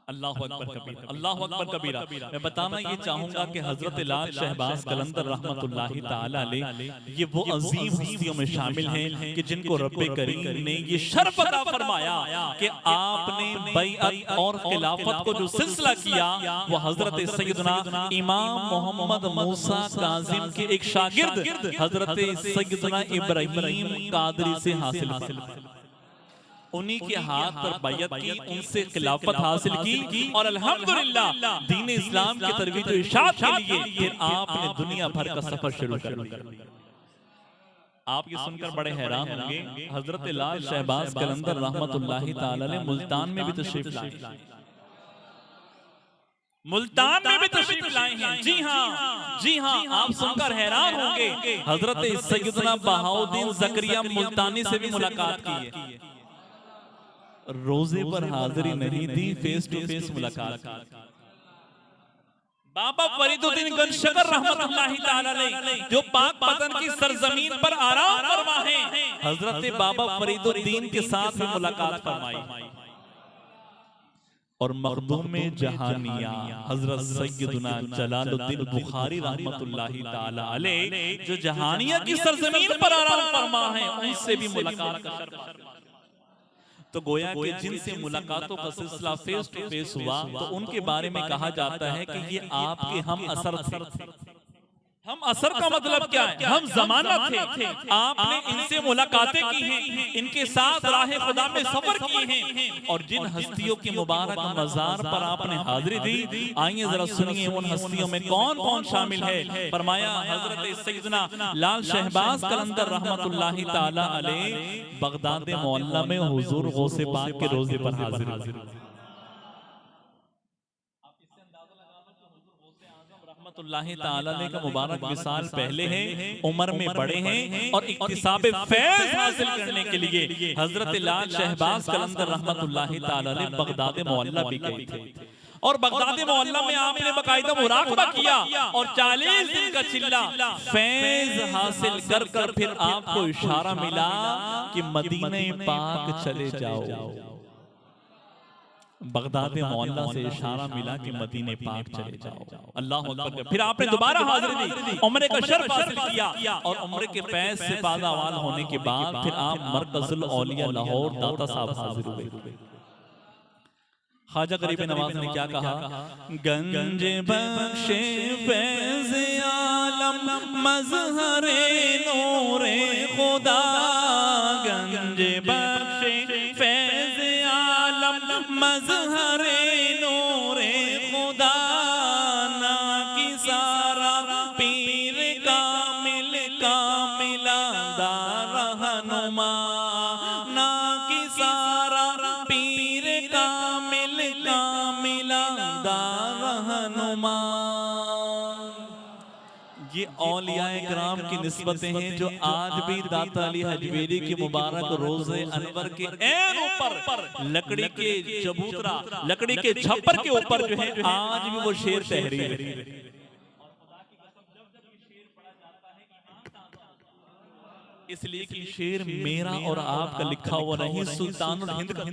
अल्लाह अकबर कबीरा, अल्लाह अकबर कबीरा। मैं बताना ये चाहूंगा कि हजरत लाल शहबाज कलंदर रहमतुल्लाहि ताला अलैह ये वो अजीम हस्तियों में शामिल हैं कि जिनको रब्बे करीम ने ये शर्फ अता फरमाया कि आपने बैअत और खिलाफत को जो सिलसिला किया वो हजरत सैयदना इमाम मोहम्मद मूसा काज़िम के एक शागिर्द हजरत सैयदना इब्राहीम कादरी से हासिल किया। उन्हीं के हाथ पर बैयत की, उनसे खिलाफत हासिल की और अल्हम्दुलिल्लाह दीन इस्लाम की तरवीज और इरशाद के लिए फिर आपने दुनिया भर का सफर शुरू कर दिया। आप ये सुनकर बड़े हैरान होंगे, हजरत लाल शहबाज कलंदर रहमतुल्लाहि ताला अलैह मुल्तान में भी तशरीफ लाए, मुल्तान में भी तशरीफ लाए हैं। जी हाँ, जी हाँ, आप सुनकर हैरान होंगे, हजरत सैयदना बहाउद्दीन ज़करिया मुल्तानी से भी मुलाकात की है। रोजे पर हाजिरी नहीं दी, फेस टू फेस मुलाकात की। बाबा फरीदुद्दीन गंजशकर रहमतुल्लाहि ताला अलैह जो पाक पतन की सरजमीन पर आराम फरमा है, हजरत बाबा फरीदुद्दीन के साथ भी मुलाकात फरमाई। और मखदूम जहानिया हजरत सैयदना जलालुद्दीन बुखारी रहमतुल्लाहि ताला अलैह जो जहानिया की सरजमीन पर आराम फरमा है, उनसे भी मुलाकात कर। तो गोया कि जिनसे मुलाकातों का सिलसिला फेस टू फेस हुआ तो उनके बारे में कहा जाता है कि ये आपके हम असर थे। हम असर का मतलब क्या है? हम जमाना थे, आपने इनसे मुलाकातें की हैं, इनके साथ राह खुदा में सफर किए हैं, और जिन हस्तियों की मुबारक मजार पर आपने हाजिरी दी, आइए जरा सुनिए उन हस्तियों में कौन कौन शामिल है। फरमाया हजरत सैयदना लाल शहबाज कलंदर रहमतुल्लाहि ताला अलैह बगदाद मोहल्ला में हुजूर गौसे पाक के रोजे पर हाजिर हुए। रहमतुल्लाहि ताला अलैह का मुबारक विसाल पहले है, उम्र में बड़े हैं, और इक्तिसाब फैज़ हासिल करने के लिए हजरत लाल शहबाज कलंदर रहमतुल्लाहि ताला अलैह बगदाद मोहल्ला भी गए थे। और बगदाद मोहल्ला में आपने बाकायदा मुराकबा किया, और 40 दिन का चिल्ला फैज़ हासिल कर कर फिर आपको इशारा मिला कि मदीने पाक चले जाओ। बगदाद मोहल्ला से इशारा मिला कि मदीने पाक चले जाओ। अल्लाह अकबर। फिर आपने दोबारा हाजिरी दी, उम्रे का शर्फ हासिल किया, और उम्रे के फैज़ से बाज़ावाल होने के बाद फिर आप मरकज़ुल औलिया लाहौर दाता साहब हाजिर हुए। ख्वाजा गरीब नवाज ने क्या कहा? गंज बख्शे फैज़ आलम मज़हरे नूरे खुदा, गंज बख्शे फैज़ आलम मज़हरे नूरे खुदा, ना की सारा पीर कामिल कामिला रहनुमा, ना की सारा पीर कामिल कामिला रहनुमा। ये औलियाए किराम की निस्बतें हैं जो आज भी दाता अली हजवेरी की मुबारक रोज़े अनवर के ऐन ऊपर लकड़ी के चबूतरा, लकड़ी के छप्पर के ऊपर जो है आज भी वो शेर तहरीर है। इसलिए कि शेर मेरा और आपका लिखा हुआ नहीं, सुल्तानुल हिंद का।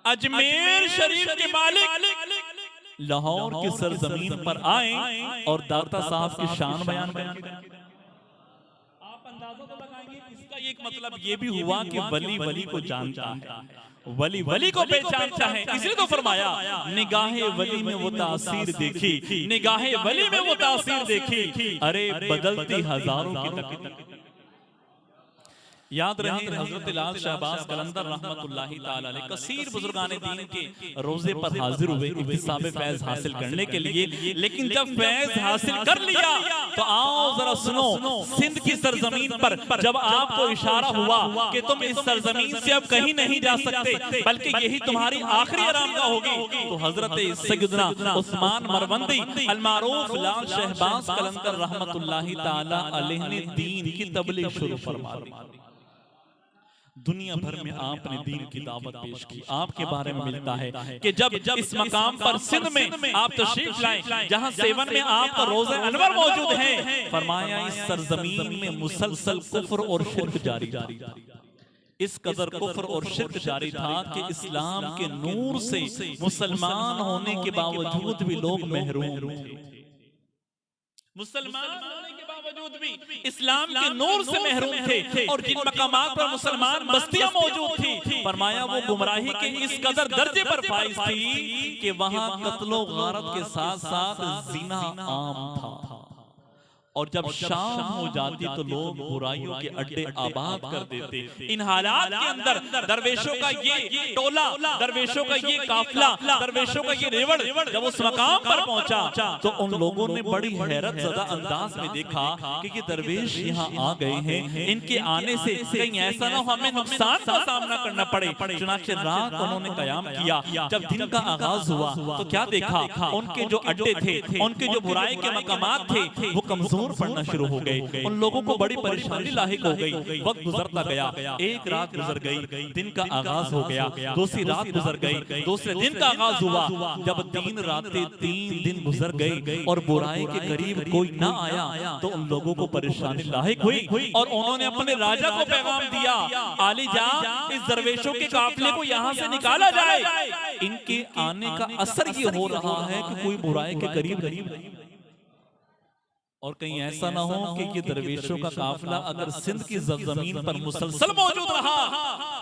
अजमेर शरीफ के मालिक लाहौर की सरजमीन पर आए और दाता साहब की शान बयान करें। आप अंदाजा तो लगाएंगे इसका एक मतलब ये भी हुआ कि वली वली को जानता है, वली वली को पहचानता है। इसलिए तो फरमाया निगाहे वली में वो तासीर देखी, निगाहे वली में वो तासीर देखी, अरे बदलती हजारों की तकदीर। याद रहे हजरत लाल शहबाज कलंदर रहमतुल्लाहि ताला अलैह कसीर बुजुर्गाने दीन के रोजे पर हाजिर हुए इक्तिसाब फैज़ हासिल करने के लिए। लेकिन जब फैज़ हासिल कर लिया तो आओ जरा सुनो, सिंध की सरजमीन पर जब आपको इशारा हुआ कि तुम इस सरजमीन से अब कहीं नहीं जा सकते बल्कि यही तुम्हारी आखिरी आरामगाह होगी, तो हजरत सैयदना उस्मान मरवंदी अलमारूफ लाल शहबाज कलंदर रहमतुल्लाहि ताला अलैह ने दीन की तबलीग शुरू फरमा दी। दुनिया भर में आपने दीन की दावत पेश की। आपके बारे में मिलता है कि जब इस मकाम पर सिंध में आप तशरीफ लाए जहां सेवन में आपका रोज़ा अनवर मौजूद है, फरमाया इस सरजमीन में मुसलसल कुफ्र और शिर्क जारी था। इस कदर कुफ्र और शिर्क जारी था कि इस्लाम के नूर से मुसलमान होने के बावजूद भी लोग महरूम थे। मुसलमान होने के बावजूद भी इस्लाम के नूर से महरूम थे, और जिन मकामात पर मुसलमान बस्तियां मौजूद थी, फरमाया वो गुमराही के इस कदर दर्जे पर फाइज थी कि वहां कत्लो गारत के साथ साथ ज़िना आम था। और जब शाम हो जाती तो लोग बुराइयों के अड्डे आबाद कर देते। इन हालात के अंदर दरवेशों का ये टोला, दरवेशों का ये काफिला, दरवेशों का ये रेवड़ जब उस मकाम पर पहुंचा तो उन लोगों ने बड़ी हैरत ज़दा अंदाज में देखा कि ये दरवेश यहाँ आ गए हैं, इनके आने से कहीं ऐसा ना हो हमें नुकसान का सामना करना पड़े। चुनांचे रात उन्होंने कयाम किया। जब दिन का आगाज हुआ तो क्या देखा, उनके जो अड्डे थे, उनके जो बुराई के मकामात थे वो कमजोर पड़ना शुरू हो गए। उन लोगों को बड़ी परेशानी लाहिक हो गई। वक्त गुजरता गया, एक रात गुजर गई, दिन का आगाज हो गया, दूसरी रात गुजर गई, दूसरे दिन का आगाज हुआ। जब 3 रातें 3 दिन गुजर गई और बुराई के करीब कोई ना आया तो उन लोगों को परेशानी लाहिक हुई और उन्होंने अपने राजा को पैगाम दिया, आली जा इस दरवेशों के काफिले को यहाँ से निकाला जाए। इनके आने का असर ये हो रहा है कि कोई बुराई के करीब नहीं, और कहीं ऐसा ना हो कि ये दरवेशों का काफिला अगर सिंध की जमीन पर मुसलसल मौजूद रहा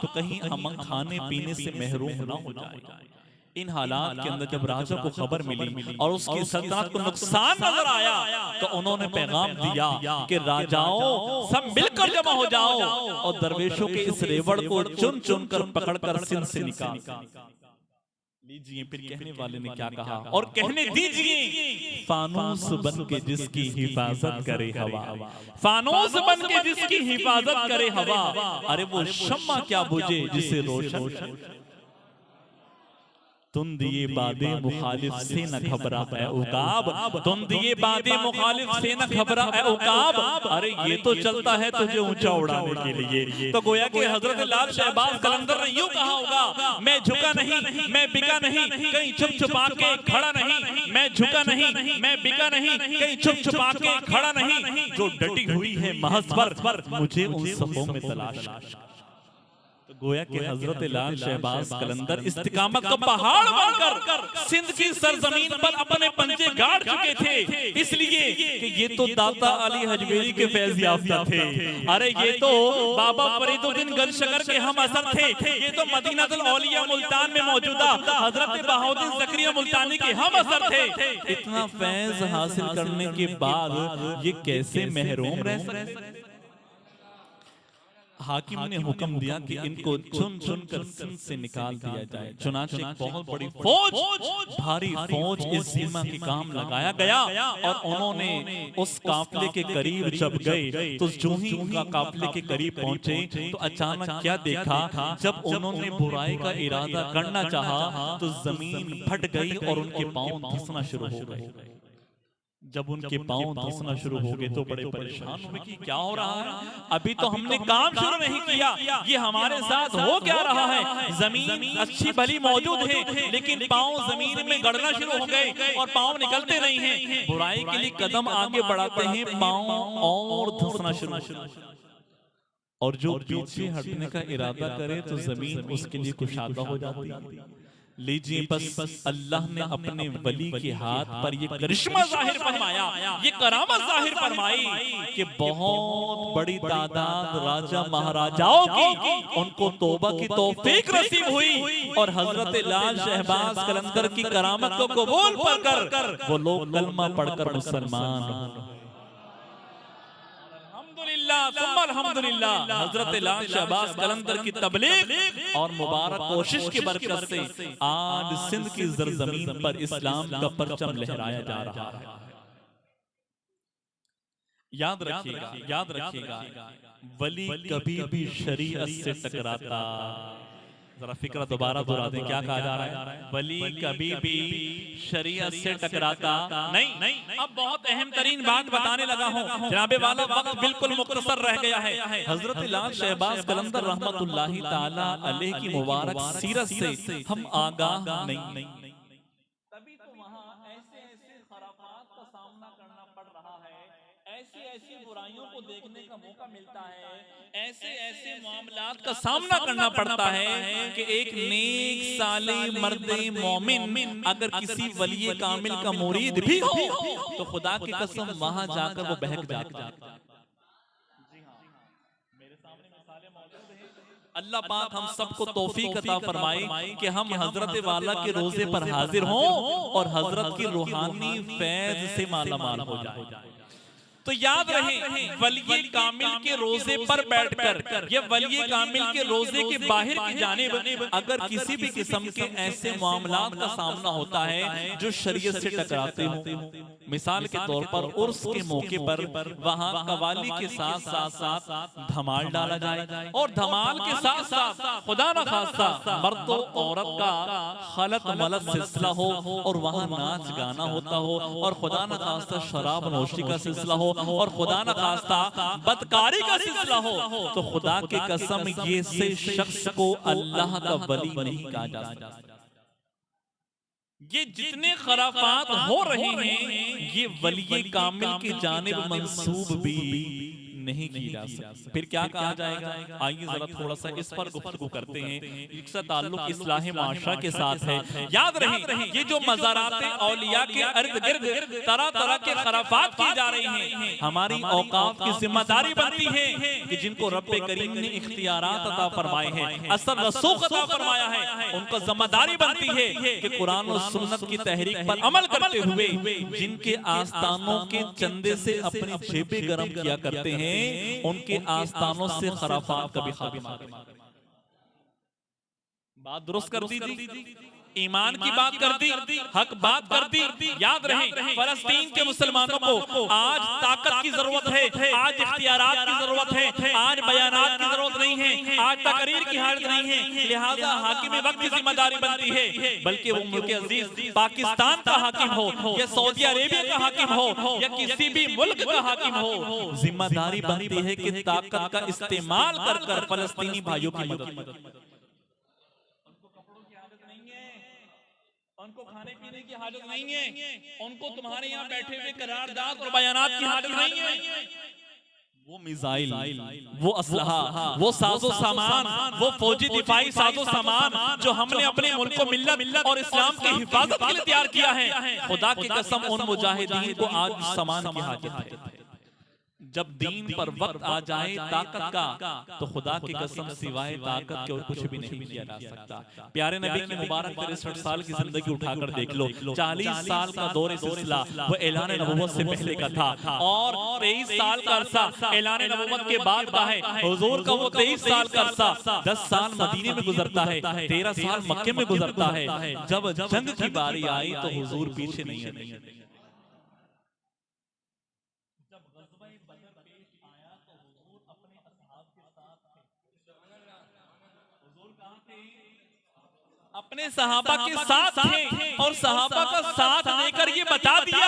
तो कहीं हम खाने पीने से महरूम ना हो जाए। इन हालात के अंदर जब राजा को खबर मिली और उसकी सल्तनत को नुकसान नजर आया तो उन्होंने पैगाम दिया कि राजाओं सब मिलकर जमा हो जाओ और दरवेशों के इस रेवड़ को चुन चुन कर पकड़कर सिंध से निकाल लीजिए। फिर कहने वाले ने क्या कहा, और कहने दीजिए फानूस बन के जिसकी हिफाजत करे हवा, फानूस बन के जिसकी हिफाजत करे हवा, अरे वो शम्मा क्या बुझे जिसे रोशन। तुम दिए बादे मुखालिफ से न घबरा है उकाब, तुम दिए बादे मुखालिफ से न घबरा है उकाब, अरे ये तो चलता है तुझे ऊंचा उड़ाने के लिए। तो गोया कि हजरत लाल शहबाज कलंदर ने यूं कहा होगा, मैं झुका नहीं, मैं बिका नहीं, कहीं छुप छुपा के खड़ा नहीं, मैं झुका नहीं, मैं बिका नहीं, कहीं छुप छुपा के खड़ा नहीं, जो डटी हुई है महज पर मुझे उन सफों में तलाश। गोया कि हजरत लाल शहबाज कलंदर इस्तिकामत का पहाड़ बनकर सिंध की सरजमीन पर अपने पंजे गाड़ चुके थे, इसलिए कि ये तो दाता अली हजवेरी के फैज़ याफ्ता थे, अरे ये तो बाबा फरीदुद्दीन गलशकर के हम असर थे, ये तो मदीनातुल औलिया मुल्तान में मौजूदा हजरत बहाउद्दीन ज़करिया मुल्तानी के हम असर थे। इतना फैज़ हासिल करने के बाद ये कैसे महरूम रह सकते। हाकिम ने हुक्म दिया कि इनको चुन चुन कर सिंध से निकाल दिया जाए। चुनांचे बहुत बड़ी फौज, भारी फौज इस सीमा के काम लगाया गया और उन्होंने उस काफले के करीब जब गए तो जो ही उनका काफले के करीब पहुंचे तो अचानक क्या देखा, जब उन्होंने बुराई का इरादा करना चाहा तो जमीन फट गई और उनके पांव धंसना शुरू हो गए। जब उनके पांव धंसना शुरू हो गए तो बड़े परेशान हुए कि क्या हो रहा है, अभी तो हमने काम शुरू नहीं किया, ये हमारे साथ हो क्या रहा है। जमीन अच्छी भली मौजूद है लेकिन पांव जमीन में गड़ना शुरू हो गए और पांव निकलते नहीं हैं। बुराई के लिए कदम आगे बढ़ाते हैं, पांव और धंसना शुरू, और जो पीछे हटने का इरादा करे तो जमीन उसके लिए कुशादा हो जाती है। लीजिए बस अल्लाह ने अपने वली के हाथ पर ये करिश्मा जाहिर फरमाया, ये करामत जाहिर फरमाई कि बहुत बड़ी तादाद राजा महाराजाओं की उनको तौबा की तौफीक नसीब हुई और हजरत लाल शहबाज कलंदर की करामत को कबूल कर वो लोग कलमा पढ़कर मुसलमान। अल्हम्दुलिल्लाह हजरत लाल शहबाज कलंदर की तबलीग और मुबारक कोशिश की बरकत से आज सिंध की ज़मीन पर इस्लाम का परचम लहराया जा रहा है। याद रखिएगा वली कभी भी शरीयत से टकराता, जरा फिक्र दोबारा दोहरा दें, क्या कहा जा रहा है, वली कभी भी शरीयत से टकराता नहीं। अब बहुत अहम तरीन बात बताने लगा हूँ जनाबे वाला, वक्त बिल्कुल मुख्तसर रह गया है। हजरत लाल शहबाज कलंदर रहमतुल्लाहि ताला अलैह की मुबारक सीरत से हम आगाह नहीं, तभी तो वहाँ ऐसे खराफात का सामना करना पड़ रहा है, ऐसी बुराइयों को देखने का मौका मिलता है, ऐसे मामलात का सामना करना पड़ता है कि एक नेक साले मर्दे मोमिन अगर किसी वली कामिल का मुरीद भी हो तो खुदा की कसम वहां जाकर वो बहक जाता है। अल्लाह पाक हम सबको तौफीक अता फरमाए कि हम हजरत वाला के रोजे पर हाजिर हों और हजरत की रूहानी फैज से मालामाल हो जाए। तो याद रहे वली कामिल के रोजे पर बैठकर या वली कामिल के रोजे के बाहर की जानिब अगर किसी भी किस्म के ऐसे मामलात का सामना होता है जो शरीयत से टकराते हो, मिसाल के तौर पर उर्स के मौके पर वहाँ कवाली के साथ साथ धमाल डाला जाए और धमाल के साथ साथ खुदा न खास्ता मर्द औरत का खलत मलत सिलसिला हो और वहाँ नाच गाना होता हो और खुदा न खास्ता शराब नोशी का सिलसिला हो और खुदा न खास्ता बदकारी का सिलसिला हो, तो खुदा की कसम ये से शख्स को अल्लाह का वली नहीं कहा जा सकता। ये जितने खराफात हो रहे हैं ये वली कामिल की जानिब मंसूब भी नहीं की जा सकती। फिर क्या कहा जाएगा? आइए जरा थोड़ा सा इस पर गुफ्तगू करते हैं। इसका ताल्लुक इस्लाह माशरा के साथ है। याद रहे ये जो मज़ारात औलिया के इर्द गिर्द तरह तरह के खराफात की जा रही हैं, हमारी औकाफ की जिम्मेदारी बनती है कि जिनको रब्बे करीम ने इख्तियारात अता फरमाए हैं, असर रसूख अता फरमाया है, उनको जिम्मेदारी बनती है कि कुरान और सुन्नत की तहरीक पर अमल करते हुए जिनके आस्थानों के चंदे से अपनी जेबें गरम किया करते हैं, उनके आस्थानों से खराफात कभी खात्मा। बात दुरुस्त कर दीजिए, ईमान की बात कर दी, हक बात कर दी। याद रहे फलस्तीन के मुसलमानों को आज ताकत की जरूरत है, आज इख्तियारात की जरूरत है, आज बयानात की जरूरत नहीं है, आज तकरीर की हालत नहीं है। लिहाजा हाकिम वक्त की जिम्मेदारी बनती है, बल्कि वो मुल्क अजीज पाकिस्तान का हाकिम हो या सऊदी अरेबिया का हाकिम हो या किसी भी मुल्क का हाकिम हो, जिम्मेदारी बनती है कि ताकत का इस्तेमाल कर कर फलस्तीनी भाइयों की मदद। उनको खाने पीने की हाजत नहीं है, उनको तुम्हारे यहाँ बैठे हुए करारदाद और बयानात की हाजत नहीं है। वो मिसाइल, वो असलहा, वो साजो सामान, वो फौजी दिफाई साजो सामान जो हमने अपने मुल्क को मिल्लत और इस्लाम की हिफाजत के लिए तैयार किया है, खुदा की कसम उन मुजाहिदीन को आज सामान की हाजत है। जब दीन पर वक्त आ जाए ताकत का, तो खुदा की कसम सिवाय ताकत के और कुछ भी नहीं किया जा सकता। प्यारे नबी की मुबारक 63 साल की जिंदगी उठाकर देख लो, 40 साल का दौर सिलसिला वो ऐलान नबुव्वत से पहले का था, और 23 साल का अरसा ऐलान नबुव्वत के बाद का है। हुजूर का वो 23 साल का अरसा 10 साल मदीने में गुजरता है, 13 साल मक्के में गुजरता है। जब जंग की बारी आई तो हुजूर पीछे नहीं हटे। अपने सहाबा के साथ थे और सहाबा का साथ देकर ये बता दिया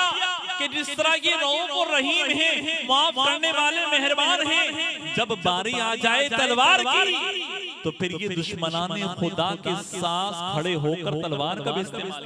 कि जिस तरह ये रऊफ और रहीम है, माफ करने वाले मेहरबान हैं, जब बारी आ जाए तलवार की तो फिर ये दुश्मनाने खुदा के साथ खड़े होकर तलवार का भी इस्तेमाल।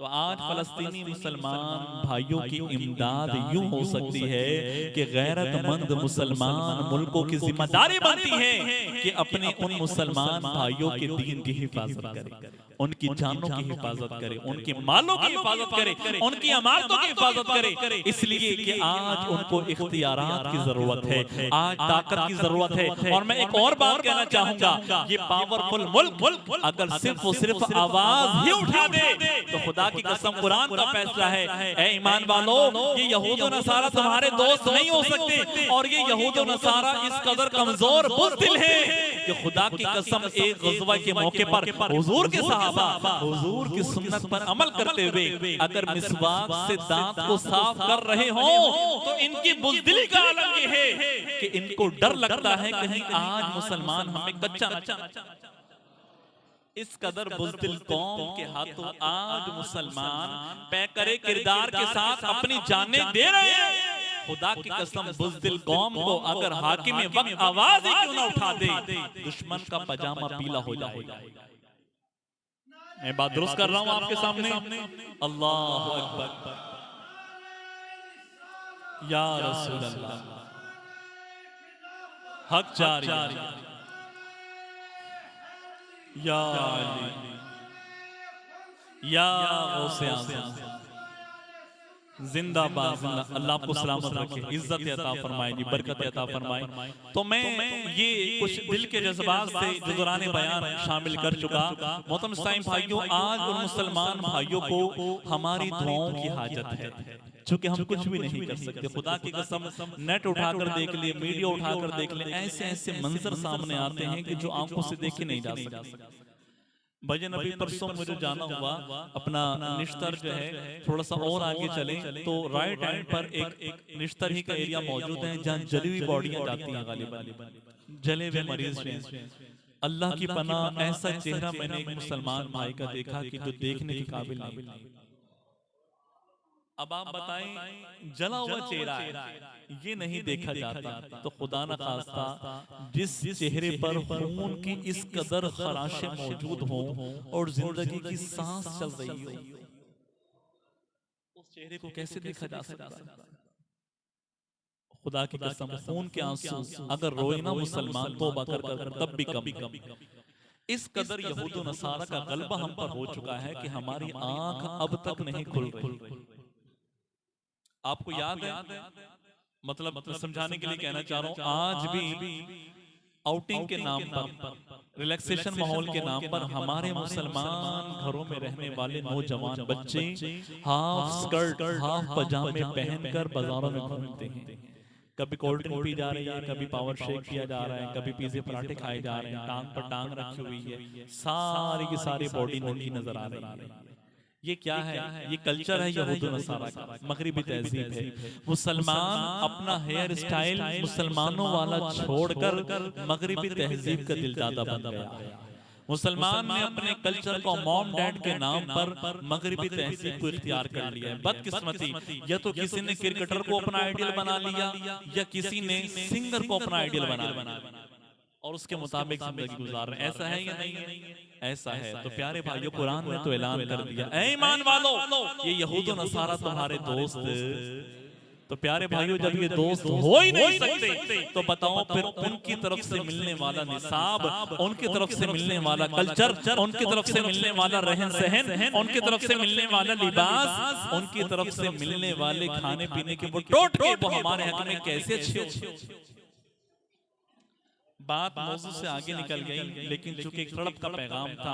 तो आज फलस्तीनी मुसलमान भाइयों की इमदाद यूं हो सकती है कि गैरतमंद मुसलमान मुल्कों की जिम्मेदारी बनती है कि अपने उन मुसलमान भाइयों के दीन की हिफाजत करें, उनकी जानों की हिफाजत करे, उनके मालों की हिफाजत करे, उनकी अमानतों की हिफाजत करे, इसलिए कि आज उनको इख्तियारात की जरूरत है, आज ताकत की जरूरत है। और मैं एक और बात कहना चाहूंगा, ये पावरफुल मुल्क अगर सिर्फ और सिर्फ आवाज ही उठा दे तो खुदा की कसम कुरान का फैसला है, ऐ ईमान वालों, ये यहूद और नसारा तुम्हारे दोस्त नहीं हो सकते, और ये यहूद और नसारा इस कदर कमजोर बुज़दिल है कि खुदा की कसम एक ग़ज़वा के मौके पर हुजूर के सहाबा हुजूर की सुन्नत पर अमल करते हुए अगर मिसवाक से दांत को साफ कर रहे हो तो इनकी बुज़दिली का आलम ये है कि इनको डर लगता है कहीं आज मुसलमान हमें कच्चा न। इस कदर बुज़दिल कौम के हाथों आज मुसलमान पैकरे किरदार के साथ अपनी जानें दे रहे हैं। खुदा की कसम बुज़दिल कौम को अगर हाकिम वक्त आवाज ही क्यों ना उठा दे, दुश्मन का पजामा पीला हो जाएगा। मैं बात दुरुस्त कर रहा हूं आपके सामने? अल्लाह अकबर, या रसूल अल्लाह, हक जारी, या अली, या गौसे आज़म, जिंदाबाद जिंदा। अल्लाह आपको सलामत रखे, इज्जत अता फरमाए जी, बरकत अता फरमाए। तो मैं ये कुछ दिल के जज्बात से जो दौरान बयान शामिल कर चुका। मोहतरम साईं भाइयों, आज उन मुसलमान भाइयों को हमारी दुआओं की हाजत है, चूंकि हम कुछ भी नहीं कर सकते। खुदा की कसम नेट उठाकर देख ले, मीडिया उठाकर देख ले, ऐसे ऐसे मंजर सामने आते हैं कि जो आंखों से देखे नहीं जा सकते। भजन अभी परसों मुझे जाना हुआ, अपना निश्तर जो है थोड़ा सा और आगे चले तो राइट हैंड पर एक निश्तर ही का एरिया मौजूद है जहाँ जली हुई बॉडियां जाती हैं, गालिबा जले हुए मरीज हैं। अल्लाह की पनाह, ऐसा चेहरा मैंने एक मुसलमान भाई का देखा कि जो देखने के काबिल नहीं। अब आप बताएं, जला हुआ चेहरा है, ये नहीं देखा जाता, तो खुदा न खास्ता जिस चेहरे पर खून की इस कदर खराशे मौजूद हो और जिंदगी की सांस चल रही हो, उस चेहरे को कैसे देखा जा सकता है? खुदा की कसम खून के आंसू अगर रोए ना मुसलमान तौबा कर कर तब भी कम। इस कदर यहूद व नसारा का गलबा हम पर हो चुका है कि हमारी आंख अब तक नहीं खुल रही। आपको याद है, मतलब समझाने के लिए कहना चाह रहा हूं, आज भी आउटिंग के नाम पर, रिलैक्सेशन माहौल के नाम पर हमारे मुसलमान घरों में रहने वाले नौजवान बच्चे हाफ स्कर्ट हाफ पजामे पहनकर बाजारों में घूमते हैं। कभी कोल्ड ड्रिंक पी जा रही है, कभी पावर शेक पिया जा रहा है, कभी पिज़्ज़े पराठे खाए जा रहे हैं, टांग पर टांग रखी हुई है, सारी की सारी बॉडी नंगी नजर आ रही है। ये क्या है? ये कल्चर है यहूद नसारा का, मगरिबी तहजीब है। मुसलमान अपना हेयर स्टाइल मुसलमानों वाला छोड़कर मगरिबी तहजीब का दिलदादा बन गया। मुसलमान ने अपने कल्चर को मॉम डैड के नाम पर मगरिबी तहजीब को इख्तियार कर लिया है। बदकिस्मती, या तो किसी ने क्रिकेटर को अपना आइडियल बना लिया या किसी ने सिंगर को अपना आइडियल बना लिया और उसके मुताबिक जिंदगी गुजार रहे हैं। ऐसा है या नहीं है? ऐसा है। तो प्यारे भाइयों, कुरान ने तो ऐलान कर दिया, ऐ ईमान वालों, ये यहूद व नसारा तुम्हारे दोस्त। तो प्यारे भाइयों, जब ये दोस्त हो ही नहीं सकते तो बताओ फिर उनकी तरफ से मिलने वाला निसाब, उनकी तरफ से मिलने वाला कल्चर, उनकी तरफ से मिलने वाला रहन सहन, उनकी तरफ से मिलने वाला लिबास, उनकी तरफ से मिलने वाले खाने पीने के वो टोटके वो हमारे हक में कैसे अच्छे। बात मौजू से आगे निकल गई, लेकिन चूंकि एक तड़प का पैगाम था,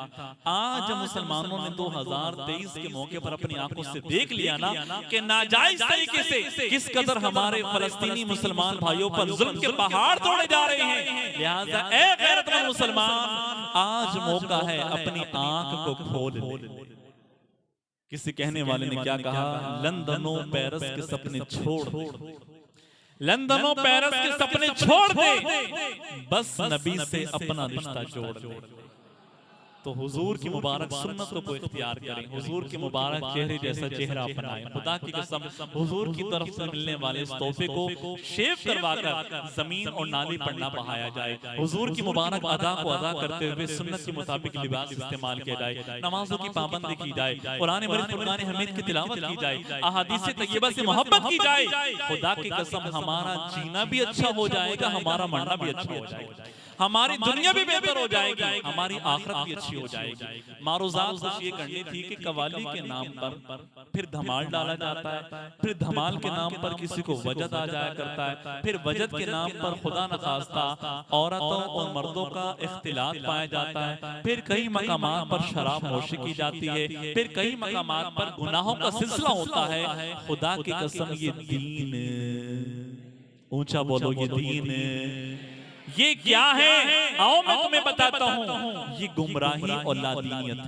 आज मुसलमानों ने 2023 के मौके पर अपनी आंखों से देख लिया ना कि नाजायज तरीके से किस कदर हमारे फलस्तीनी मुसलमान भाइयों पर जुल्म के पहाड़ तोड़े जा रहे हैं। लिहाजा ए गैरतमंद मुसलमान, आज मौका है अपनी आंख को खोल ले। किसी कहने वाले ने क्या कहा, लंदनों पेरिस के सपने छोड़, लंदनों पेरिस के सपने छोड़ दे, बस नबी से अपना रिश्ता जोड़ दे। तो हुजूर की मुबारक सुन्नतों को इख्तियार करें, हुजूर के मुबारक चेहरे जैसा चेहरा अपनाएं। खुदा की कसम, हुजूर की तरफ से मिलने वाले इस तोहफे को शेव करवाकर जमीन और नाली पर ना बहाया जाए। हुजूर की मुबारक अदा को अदा करते हुए सुन्नत के मुताबिक लिबास इस्तेमाल किया जाए, नमाजों की पाबंदी की जाए, कुरान मजीद फुरकान हमीद की तिलावत की जाए, अहादीस तय्यबा से मोहब्बत की जाए। खुदा की कसम, हमारा जीना भी अच्छा हो जाएगा, हमारा मरना भी अच्छा हो जाएगा, हमारी दुनिया भी बेहतर हो जाएगी, हमारी आखिरत भी अच्छी हो जाएगी। मारूज़ात कुछ ये करनी थी कि कवाली के नाम पर फिर धमाल डाला जाता है, फिर धमाल के नाम पर किसी को वजद आ जाया करता है, फिर वजद के नाम पर खुदा न खास्ता औरतों और मर्दों का इख्तिलात पाया जाता है, फिर कई मकामात पर शराब नोशी की जाती है, फिर कई मकामात पर गुनाहों का सिलसिला होता है। खुदा की कसम, ये दीन, ऊंचा बोलो, ये दीन, ये क्या है? आओ मैं तुम्हें बताता हूं। ये गुमराही और लादीनियत,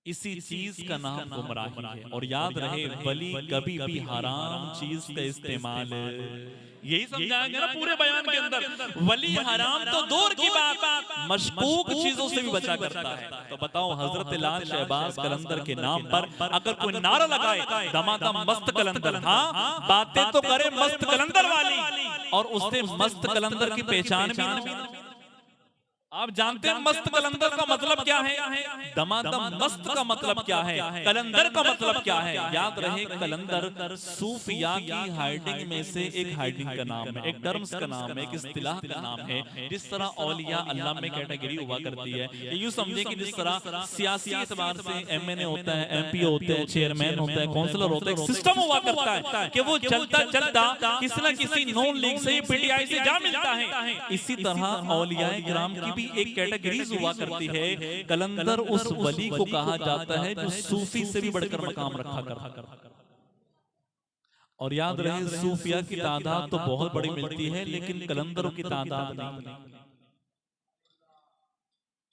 इसी चीज का नाम गुमराही है। और याद रहे, वली कभी भी हराम चीज का इस्तेमाल, यही समझाया गया ना पूरे बयान के अंदर। वली हराम तो दूर की बात, मशकूक चीजों से भी बचा करता है। तो बताओ, हजरत लाल शहबाज कलंदर के नाम पर अगर कोई नारा लगाए, दमादम मस्त कलंदर, हाँ बातें तो करे मस्त कलंदर वाली, और उससे मस्त कलंदर की पहचान भी ना। आप जानते हैं मस्त कलंदर का मतलब क्या है? दमादम मस्त का मतलब क्या है? कलंदर का मतलब क्या है? याद रहे, कलंदर सूफिया की हाइडिंग में से एक हाइडिंग का नाम है, एक टर्म्स का नाम है, एक इस्तिलाह का नाम है। जिस तरह औलिया अल्लाह में कैटेगरी हुआ करती है, यूं समझे कि जिस तरह सियासी एतबार से MNA होता है, MP होते हैं, चेयरमैन होता है, काउंसलर होता है, एक सिस्टम हुआ करता है कि वो चलता चलता किसी न किसी नॉन लीग से PTI से जा मिलता है। इसी तरह औलिया किराम की एक कैटेगरीज हुआ करती है। कलंदर उस वली को कहा जाता है जो सूफी से भी बढ़कर मकाम रखा करता है। और याद रहे, सूफिया की तादाद तो बहुत बड़ी मिलती है, लेकिन कलंदरों की तादाद नहीं।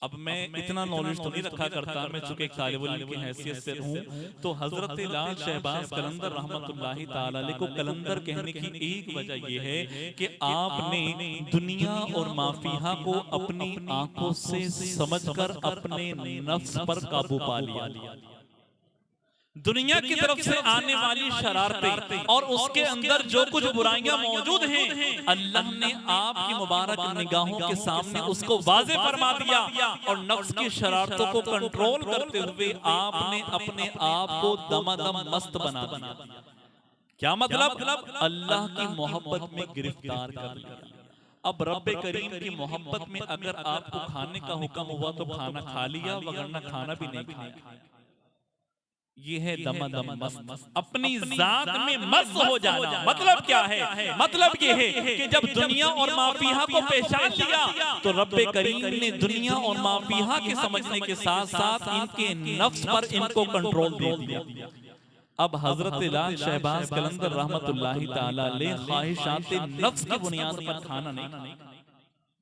अब मैं इतना नॉलेज तो नहीं रखा करता, मैं चूंकि एक तालिबुल इल्म की हैसियत से हूँ, तो हजरत लाल शहबाज कलंदर रहमतुल्लाहि ताला अलैह को कलंदर कहने की एक वजह यह है कि आपने दुनिया और माफिया को अपनी आंखों से समझकर अपने नफ्स पर काबू पा लिया। दुनिया की तरफ से आने वाली शरारतें और उसके अंदर जो कुछ बुराइयां मौजूद हैं, अल्लाह ने आपकी मुबारक निगाहों के सामने उसको वाज़े फरमा दिया, और नफ्स की शरारतों को कंट्रोल करते हुए आपने अपने आप को दमादम मस्त बना दिया। क्या मतलब? अल्लाह की मोहब्बत में गिरफ्तार कर लिया। अब रब्बे करीम की मोहब्बत में अगर आपको खाने का हुक्म हुआ तो खाना खा लिया, वरना खाना भी नहीं खाया। ये है दमादम मस्त, अपनी जात में मस्त हो जाना। मतलब क्या है? मतलब ये है कि जब दुनिया और माफिया को पहचान लिया तो रब्बे करीम ने दुनिया और माफिया के समझने के साथ साथ इनके नफ्स पर इनको कंट्रोल दे दिया। अब हजरत लाल शहबाज कलंदर रहमतुल्लाहि ताला अलैह ख्वाहिशात नफ्स की बुनियाद पर खाना नहीं,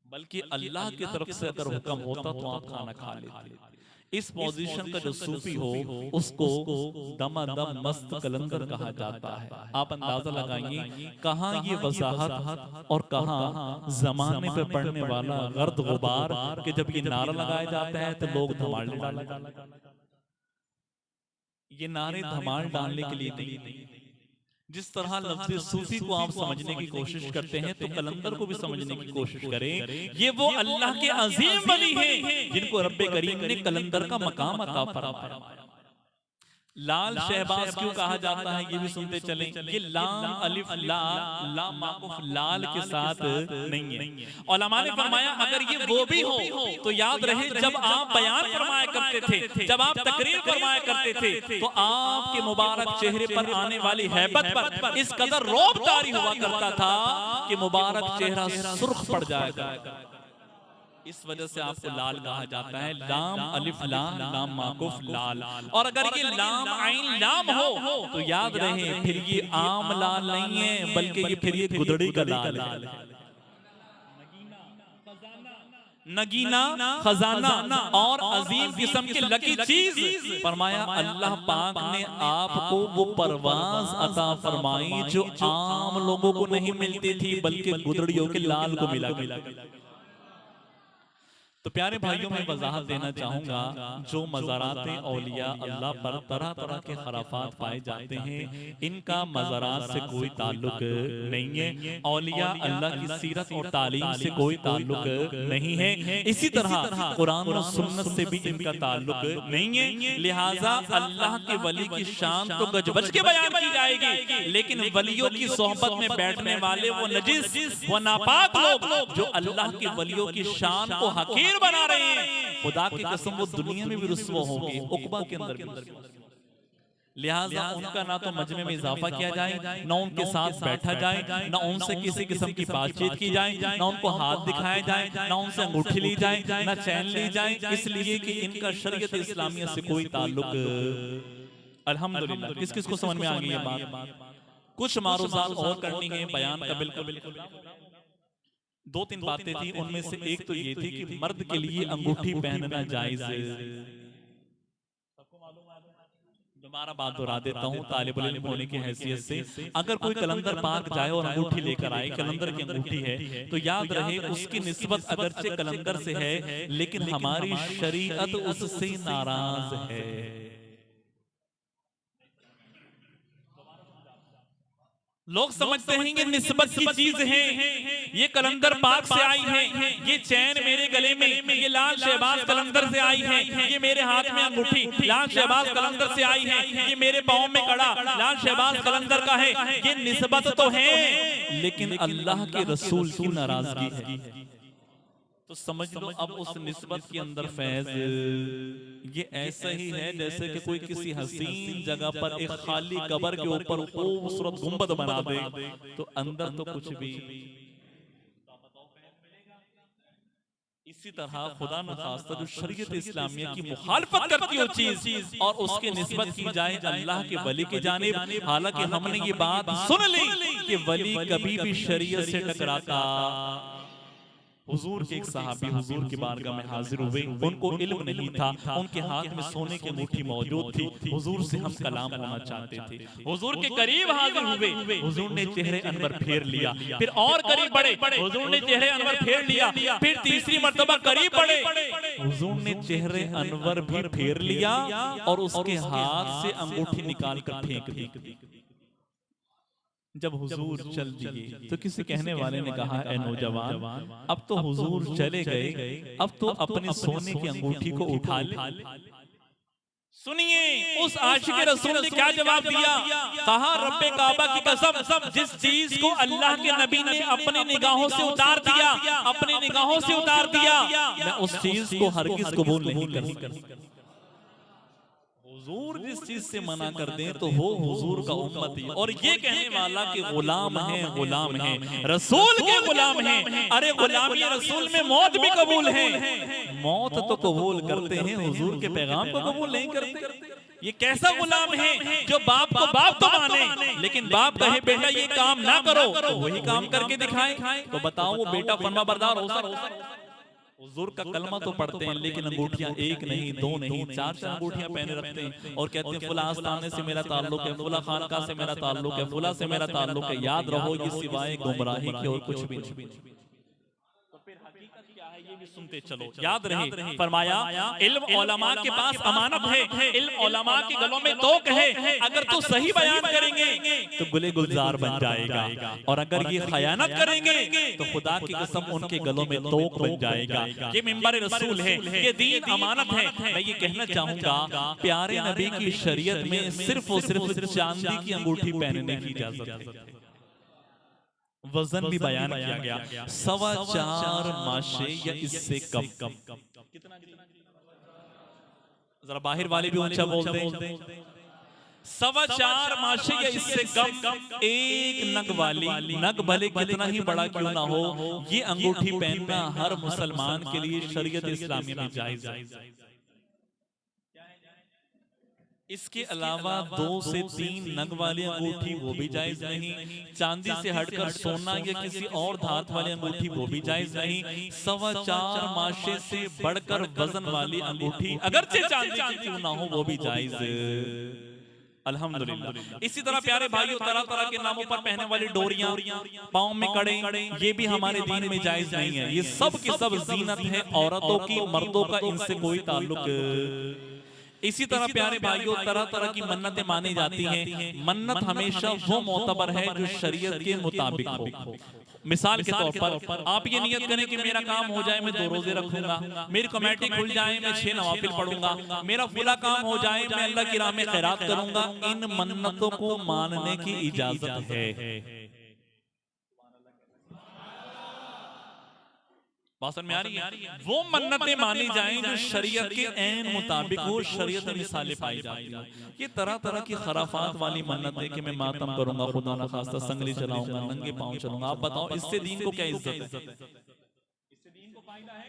बल्कि अल्लाह की तरफ से अगर हुक्म होता तो आप खाना खा लेते। इस पोजीशन का जो सूफी हो उसको दमादम मस्त कलंदर कहा जाता है। आप अंदाजा लगाइए कहाँ ये वजाहत और कहाँ जमाने पे पड़ने वाला गर्द गुबार कि जब ये नारा लगाया जाता है तो लोग धमाल डालते। ये नारे धमाल डालने के लिए नहीं। जिस तरह लफ्ज़ सूफी को आप समझने की कोशिश करते हैं तो कलंदर को भी समझने की कोशिश करें। ये वो अल्लाह के अजीम वली हैं जिनको रब्बे करीम ने कलंदर का मकाम अता फरमाया। लाल शहबाज क्यों कहा जाता है ये भी सुनते चलें। ये लाम अलिफ ला लाम माकुफ लाल के साथ नहीं है। उलमा ने फरमाया अगर ये वो भी हो तो याद रहे जब आप बयान फरमाया करते थे, जब आप तकरीर फरमाया करते थे तो आपके मुबारक चेहरे पर आने वाली हैबत पर इस कदर रौब तारी हुआ करता था कि मुबारक चेहरा सुर्ख पड़ जाएगा। इस वजह से आपको लाल कहा जाता है। लाम अलिफ लाम लाम माकुफ लाल। और अगर ये लाम आइन लाम हो तो याद रहे फिर ये आम लाल नहीं है बल्कि ये फिर ये गुदड़ी का लाल है। नगीना खजाना और अजीम किस्म की लकी चीज फरमाया अल्लाह पाक ने आपको वो परवाज अता फरमाई जो आम लोगों को नहीं मिलती थी बल्कि गुदड़ियों के लाल को मिला। तो प्यारे भाइयों में वजाहत देना चाहूंगा जो मज़ारात औलिया अल्लाह पर तरह तरह के खराफात पाए जाते हैं इनका मज़ारात से कोई ताल्लुक नहीं है। औलिया अल्लाह की सीरत और तालीम से कोई ताल्लुक नहीं है। इसी तरह कुरान और सुन्नत से भी इनका ताल्लुक नहीं है। लिहाजा अल्लाह के वली की शान तो गजबज के बयान की जाएगी लेकिन वलियों की सोहबत में बैठने वाले वो नजिस वो नापाक लोग जो अल्लाह के वलियों की शान को हकीर बना रहे हैं खुदा की कसम वो दुनिया में भी रुस्वा होंगे उक़बा के अंदर भी। लिहाजा उनका ना तो मजमे में इजाफा किया जाए ना उनके साथ बैठा जाए ना उनसे किसी किस्म की बातचीत की जाए ना उनको हाथ दिखाया जाए ना उनसे अंगूठी ली जाए ना चैन ली जाए इसलिए कि इनका शरीयत इस्लामिया से कोई ताल्लुक अल्हम्दुलिल्लाह। किस किस को समझ में आ गई ये बात? कुछ मारूफात और करनी है बयान का बिल्कुल दो तीन बातें थी उनमें से एक तो ये थी कि मर्द के लिए अंगूठी पहनना जायज है। दोबारा बात दोहरा देता हूँ तालिबुल इल्म होने की हैसियत से अगर कोई कलंदर पाक जाए और अंगूठी लेकर आए कलंदर की अंगूठी है तो याद रहे उसकी निस्बत अगरचे कलंदर से है लेकिन हमारी शरीयत उससे नाराज है। लोग समझते हैं ये निस्बत की चीज है, ये कलंदर पाक से आई है, ये चैन मेरे गले में, ये लाल शहबाज कलंदर से आई है, ये मेरे हाथ में अंगूठी लाल शहबाज कलंदर से आई है, ये मेरे पाँव में कड़ा लाल शहबाज कलंदर का है। ये निस्बत तो है लेकिन अल्लाह के रसूल की नाराजगी है। तो समझ लो अब उस निस्बत के अंदर फैज ये ऐसा ही है जैसे कि कोई किसी हसीन जगह पर एक खाली कब्र के ऊपर खूबसूरत गुंबद बना दे तो अंदर तो कुछ भी। इसी तरह खुदा न खास्ता जो शरीयत इस्लामिया की मुखालफत करती हो चीज और उसकी निस्बत की जाए अल्लाह के वली की जानिब, हालांकि हमने ये बात सुन ली कि वली कभी भी शरीयत से टकराता। हुजूर के एक सहाबी हुजूर की बारगाह में हाजिर हुए, उनको इल्म नहीं था, उनके हाथ में सोने की अंगूठी मौजूद थी। हुजूर से हम कलाम होना चाहते थे, हुजूर के करीब हाजिर हुए, हुजूर ने चेहरे अनवर फेर लिया, फिर और करीब बढ़े, हुजूर ने चेहरे अनवर फेर लिया, फिर तीसरी मर्तबा करीब बढ़े, हुजूर ने चेहरे अनवर भी फेर लिया और उसके हाथ से अंगूठी निकाल कर फेंक दी। जब हुजूर चल दिए तो किसी कहने वाले ने कहा, ए नौजवान, अब तो हुजूर चले गए, अब तो अपने सोने की अंगूठी को उठा ले। सुनिए उस आशिक रसूल ने क्या जवाब दिया। कहा रब्बे काबा की कसम, जिस चीज को अल्लाह के नबी ने अपनी निगाहों से उतार दिया, अपनी निगाहों से उतार दिया, मैं उस चीज को हरगिज कबूल नहीं कर सकता। हुजूर जिस चीज से मना कर दें तो वो हुजूर का उम्मती, और ये कहने वाला कि गुलाम है, गुलाम है, रसूल के गुलाम है। अरे गुलामी रसूल में मौत भी कबूल है, मौत तो कबूल करते हैं, हुजूर के पैगाम को कबूल नहीं करते। ये कैसा गुलाम है जो बाप को बाप तो माने, लेकिन बाप कहे बेटा ये काम ना करो तो वही काम करके दिखाए। तो बताओ वो बेटा फरमाबरदार हो सकता? हुजूर का कलमा तो पढ़ते हैं लेकिन अंगूठियां एक नहीं, दो नहीं, चार अंगूठियां पहने रखते हैं और कहते हैं फुला आस्थाने से मेरा ताल्लुक है, फुला खानका से मेरा ताल्लुक है, फुला से मेरा ताल्लुक है। याद रहो ये सिवाय गुमराही के और कुछ भी नहीं। तो फिर हकीकत क्या है ये भी सुनते चलो, याद रहे। फरमाया इल्म उलमा के पास अमानत है, इल्म उलमा के गलों में तोक है। अगर तो सही बयान करेंगे तो गुले गुलजार बन जाएगा, और अगर ये खयानत करेंगे तो खुदा की कसम उनके गलों में तोक बन जाएगा। ये मिंबर रसूल है, ये दीन अमानत है। मैं ये कहना चाहूंगा प्यारे नबी की शरीयत में सिर्फ और सिर्फ चांदी की अंगूठी पहनने की इजाजत है। वजन भी बयान किया गया 4.25 माशे या इससे कम। कितना? जरा बाहर वाले भी ऊंचा बोल दें। 4.25 माशे या इससे कम एक नग वाली, नग भले कितना ही बड़ा क्यों ना हो, ये अंगूठी पहनना हर मुसलमान के लिए शरीयत इस्लामी में जायज है। इसके अलावा 2 से 3 नग वाली अंगूठी वो भी जायज नहीं। चांदी से हटकर सोना या किसी और धातु वाली अंगूठी वो भी जायज नहीं। 4.25 माशे से बढ़कर वजन वाली अंगूठी अगरचे चांदी की क्यों ना हो वो भी जायज। अल्हम्दुलिल्लाह। इसी तरह प्यारे भाइयों तरह तरह के नामों पर पहनने वाली डोरियां, पाँव में कड़े, ये भी हमारे दीन में जायज नहीं है। ये सब की सब जीनत है औरतों की, मर्दों का इनसे कोई ताल्लुक। इसी तरह प्यारे भाइयों तरह तरह की मन्नतें मानी जाती हैं। मन्नत हमेशा वो मोतबर है जो शरीयत के मुताबिक हो। मिसाल के तौर पर आप ये नियत करें कि मेरा काम हो जाए मैं 2 रोजे रखूंगा, मेरी कमेटी खुल जाए मैं 6 नवाफिल पढ़ूंगा, मेरा फुला काम हो जाए मैं अल्लाह की राह में खैरात करूंगा। इन मन्नतों को मानने की इजाजत है। बात में आ रही है? वो मन्नतें मानी जाएं जो शरीयत के ऐन मुताबिक हो, शरीयत में मिसालें पाई जाती हैं। ये तरह तरह की खराफात वाली मन्नतें कि मैं मातम करूंगा, खुदा ना खास्ता संगली चलाऊंगा, नंगे पांव चलूंगा, आप बताओ इससे दीन को क्या इज्जत है? इससे दीन को फायदा है?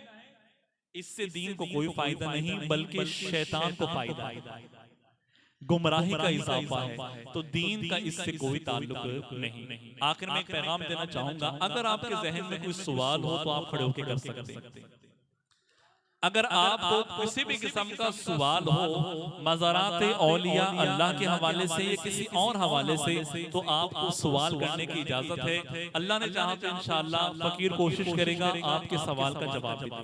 इससे दीन को कोई फायदा नहीं, बल्कि शैतान को फायदा है, गुमराही का इजाफा है। तो दीन का इससे कोई ताल्लुक नहीं। आखिर में एक पैगाम देना चाहूंगा, अगर आपके जहन में कोई सवाल हो तो आप खड़े होकर कर सकते हैं। अगर आपको किसी भी किस्म का सवाल हो मज़ारात औलिया अल्लाह के हवाले से या किसी और हवाले से, तो आपको सवाल करने की इजाजत है। अल्लाह ने चाहा तो इंशाअल्लाह फकीर कोशिश करेगा आपके सवाल का जवाब देगा।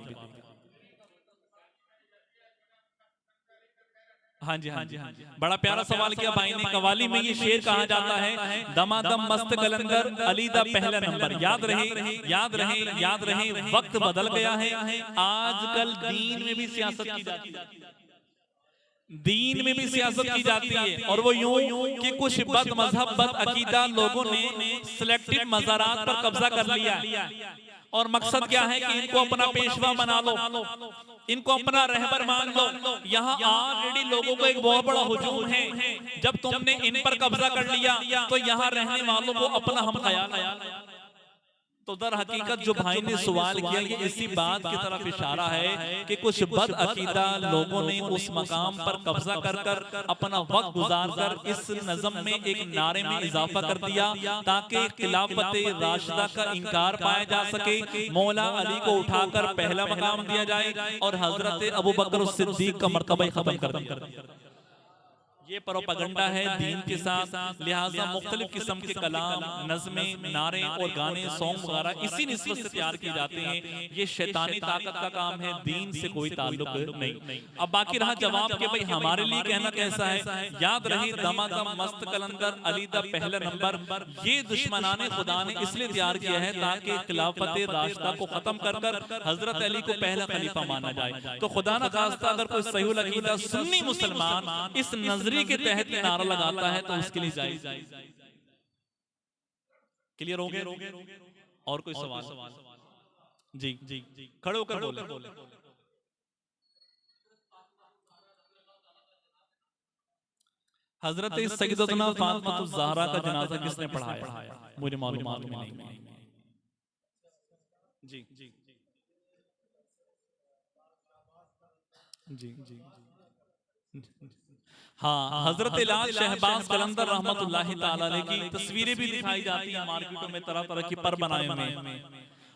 हाँ जी, हाँ जी, हाँ जी। बड़ा प्यारा सवाल किया भाई ने। कवाली में ये शेर कहा जाता है, दमादम मस्त कलंदर अली दा पहला नंबर। याद रहे, याद रहे, याद रहे, वक्त बदल गया है। आजकल दीन में भी सियासत की जाती है, दीन में भी सियासत की जाती है, और वो यूं कि कुछ बद मजहब बद अकीदा लोगों ने सिलेक्टेड मज़ारात पर कब्जा कर लिया, और मकसद क्या है कि इनको अपना पेशवा बना लो, इनको अपना रहबर मान लो। यहाँ ऑलरेडी लोगों को एक बहुत बड़ा हुजूम है। जब तुमने इन पर कब्जा कर लिया तो यहाँ रहने वालों को अपना हम ख्याल। तो दर हकीकत जो भाई ने सवाल किया ये इसी बात की तरफ इशारा है कि कुछ बद अकीदा लोगों ने उस मकाम पर कब्जा कर कर अपना वक्त गुजार कर इस नज़म में एक नारे में इजाफा कर दिया ताकि खिलाफत राशिदा का इनकार पाया जा सके, मौला अली को उठाकर पहला मकाम दिया जाए और हजरत अबू बकर सिद्दीक का मर्तबा खत्म कर दिया। ये प्रोपेगेंडा है दीन के साथ, लिहाजा मुख्तलिफ किस्म के कलाम, नज़में, नारे और गाने, सॉन्ग वगैरह इसी निस्बत से तैयार किए जाते हैं। ये शैतानी ताकत का काम है, दीन से कोई ताल्लुक नहीं। अब बाकी रहा जवाब कि भाई हमारे लिए कहना कैसा है। याद रहे दमादम, मस्त कलंदर, अली दा पहला नंबर, ये दुश्मनाने खुदा ने इसलिए तैयार किया है ताकि खिलाफत राशिदा को खत्म कर कर हजरत अली को पहला खलीफा माना जाए। तो खुदा न खास्ता अगर कोई सही अकीदा सुन्नी मुसलमान इस नजरिए के तहत नारा लगाता है तो उसके लिए जायज। क्लियर हो गए? और कोई सवाल? जी जी खड़े होकर बोले। हजरत सैयदतुना फातिमा ज़हरा का जनाजा किसने पढ़ाया? मुझे मालूम नहीं। जी जी जी जी हाँ, हजरत लाल शहबाज कलंदर रहमतुल्लाहि ताला अलैह की तस्वीरें भी दिखाई जाती हैं मार्केटों में, तरह तरह की पर बनाए हुए।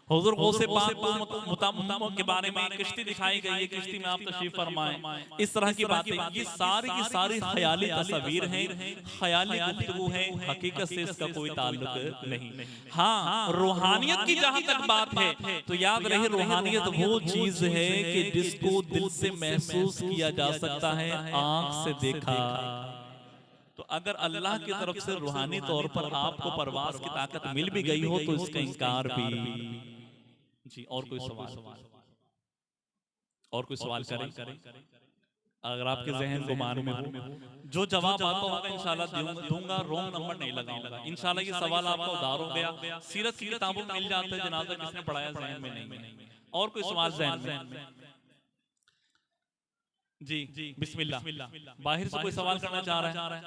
हुजूर गौसे पाक के बारे में किश्ती दिखाई गई है, किश्ती में आप तशरीफ फरमाएं, इस तरह की बातें। ये सारी की सारी ख्याली तस्वीर हैं, ख्याली गुफ्तगू है, हकीकत से इसका कोई ताल्लुक नहीं। हाँ, रूहानियत की जहां तक बात है तो याद रहे रूहानियत वो चीज है कि जिसको दिल से महसूस किया जा सकता है, आंख से देखा। तो अगर अल्लाह की तरफ से रूहानी तौर पर आपको परवाज की ताकत मिल भी गई हो तो इसका इनकार भी। जी और कोई सवाल? और कोई सवाल करें? अगर आपके जहन गुमान में हो, जो जवाब आता होगा इंशाल्लाह दूंगा, रॉन्ग नंबर नहीं लगाऊंगा। इंशाल्लाह ये सवाल आपका उधार हो गया। सीरत की किताबों में मिल जाता है, जनाजा किसने पढ़ाया जहन में नहीं। और कोई सवाल जहन में? जी बिस्मिल्लाह। बाहर से कोई सवाल करना चाह रहा है?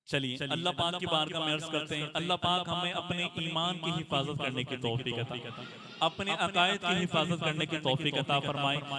चलिए अल्लाह पाक की बारगाह में अर्ज करते हैं, अल्लाह पाक हमें अपने ईमान की हिफाजत करने की तौफीक अता, अपने अकायद की हिफाजत करने की तौफीक अता फरमाए।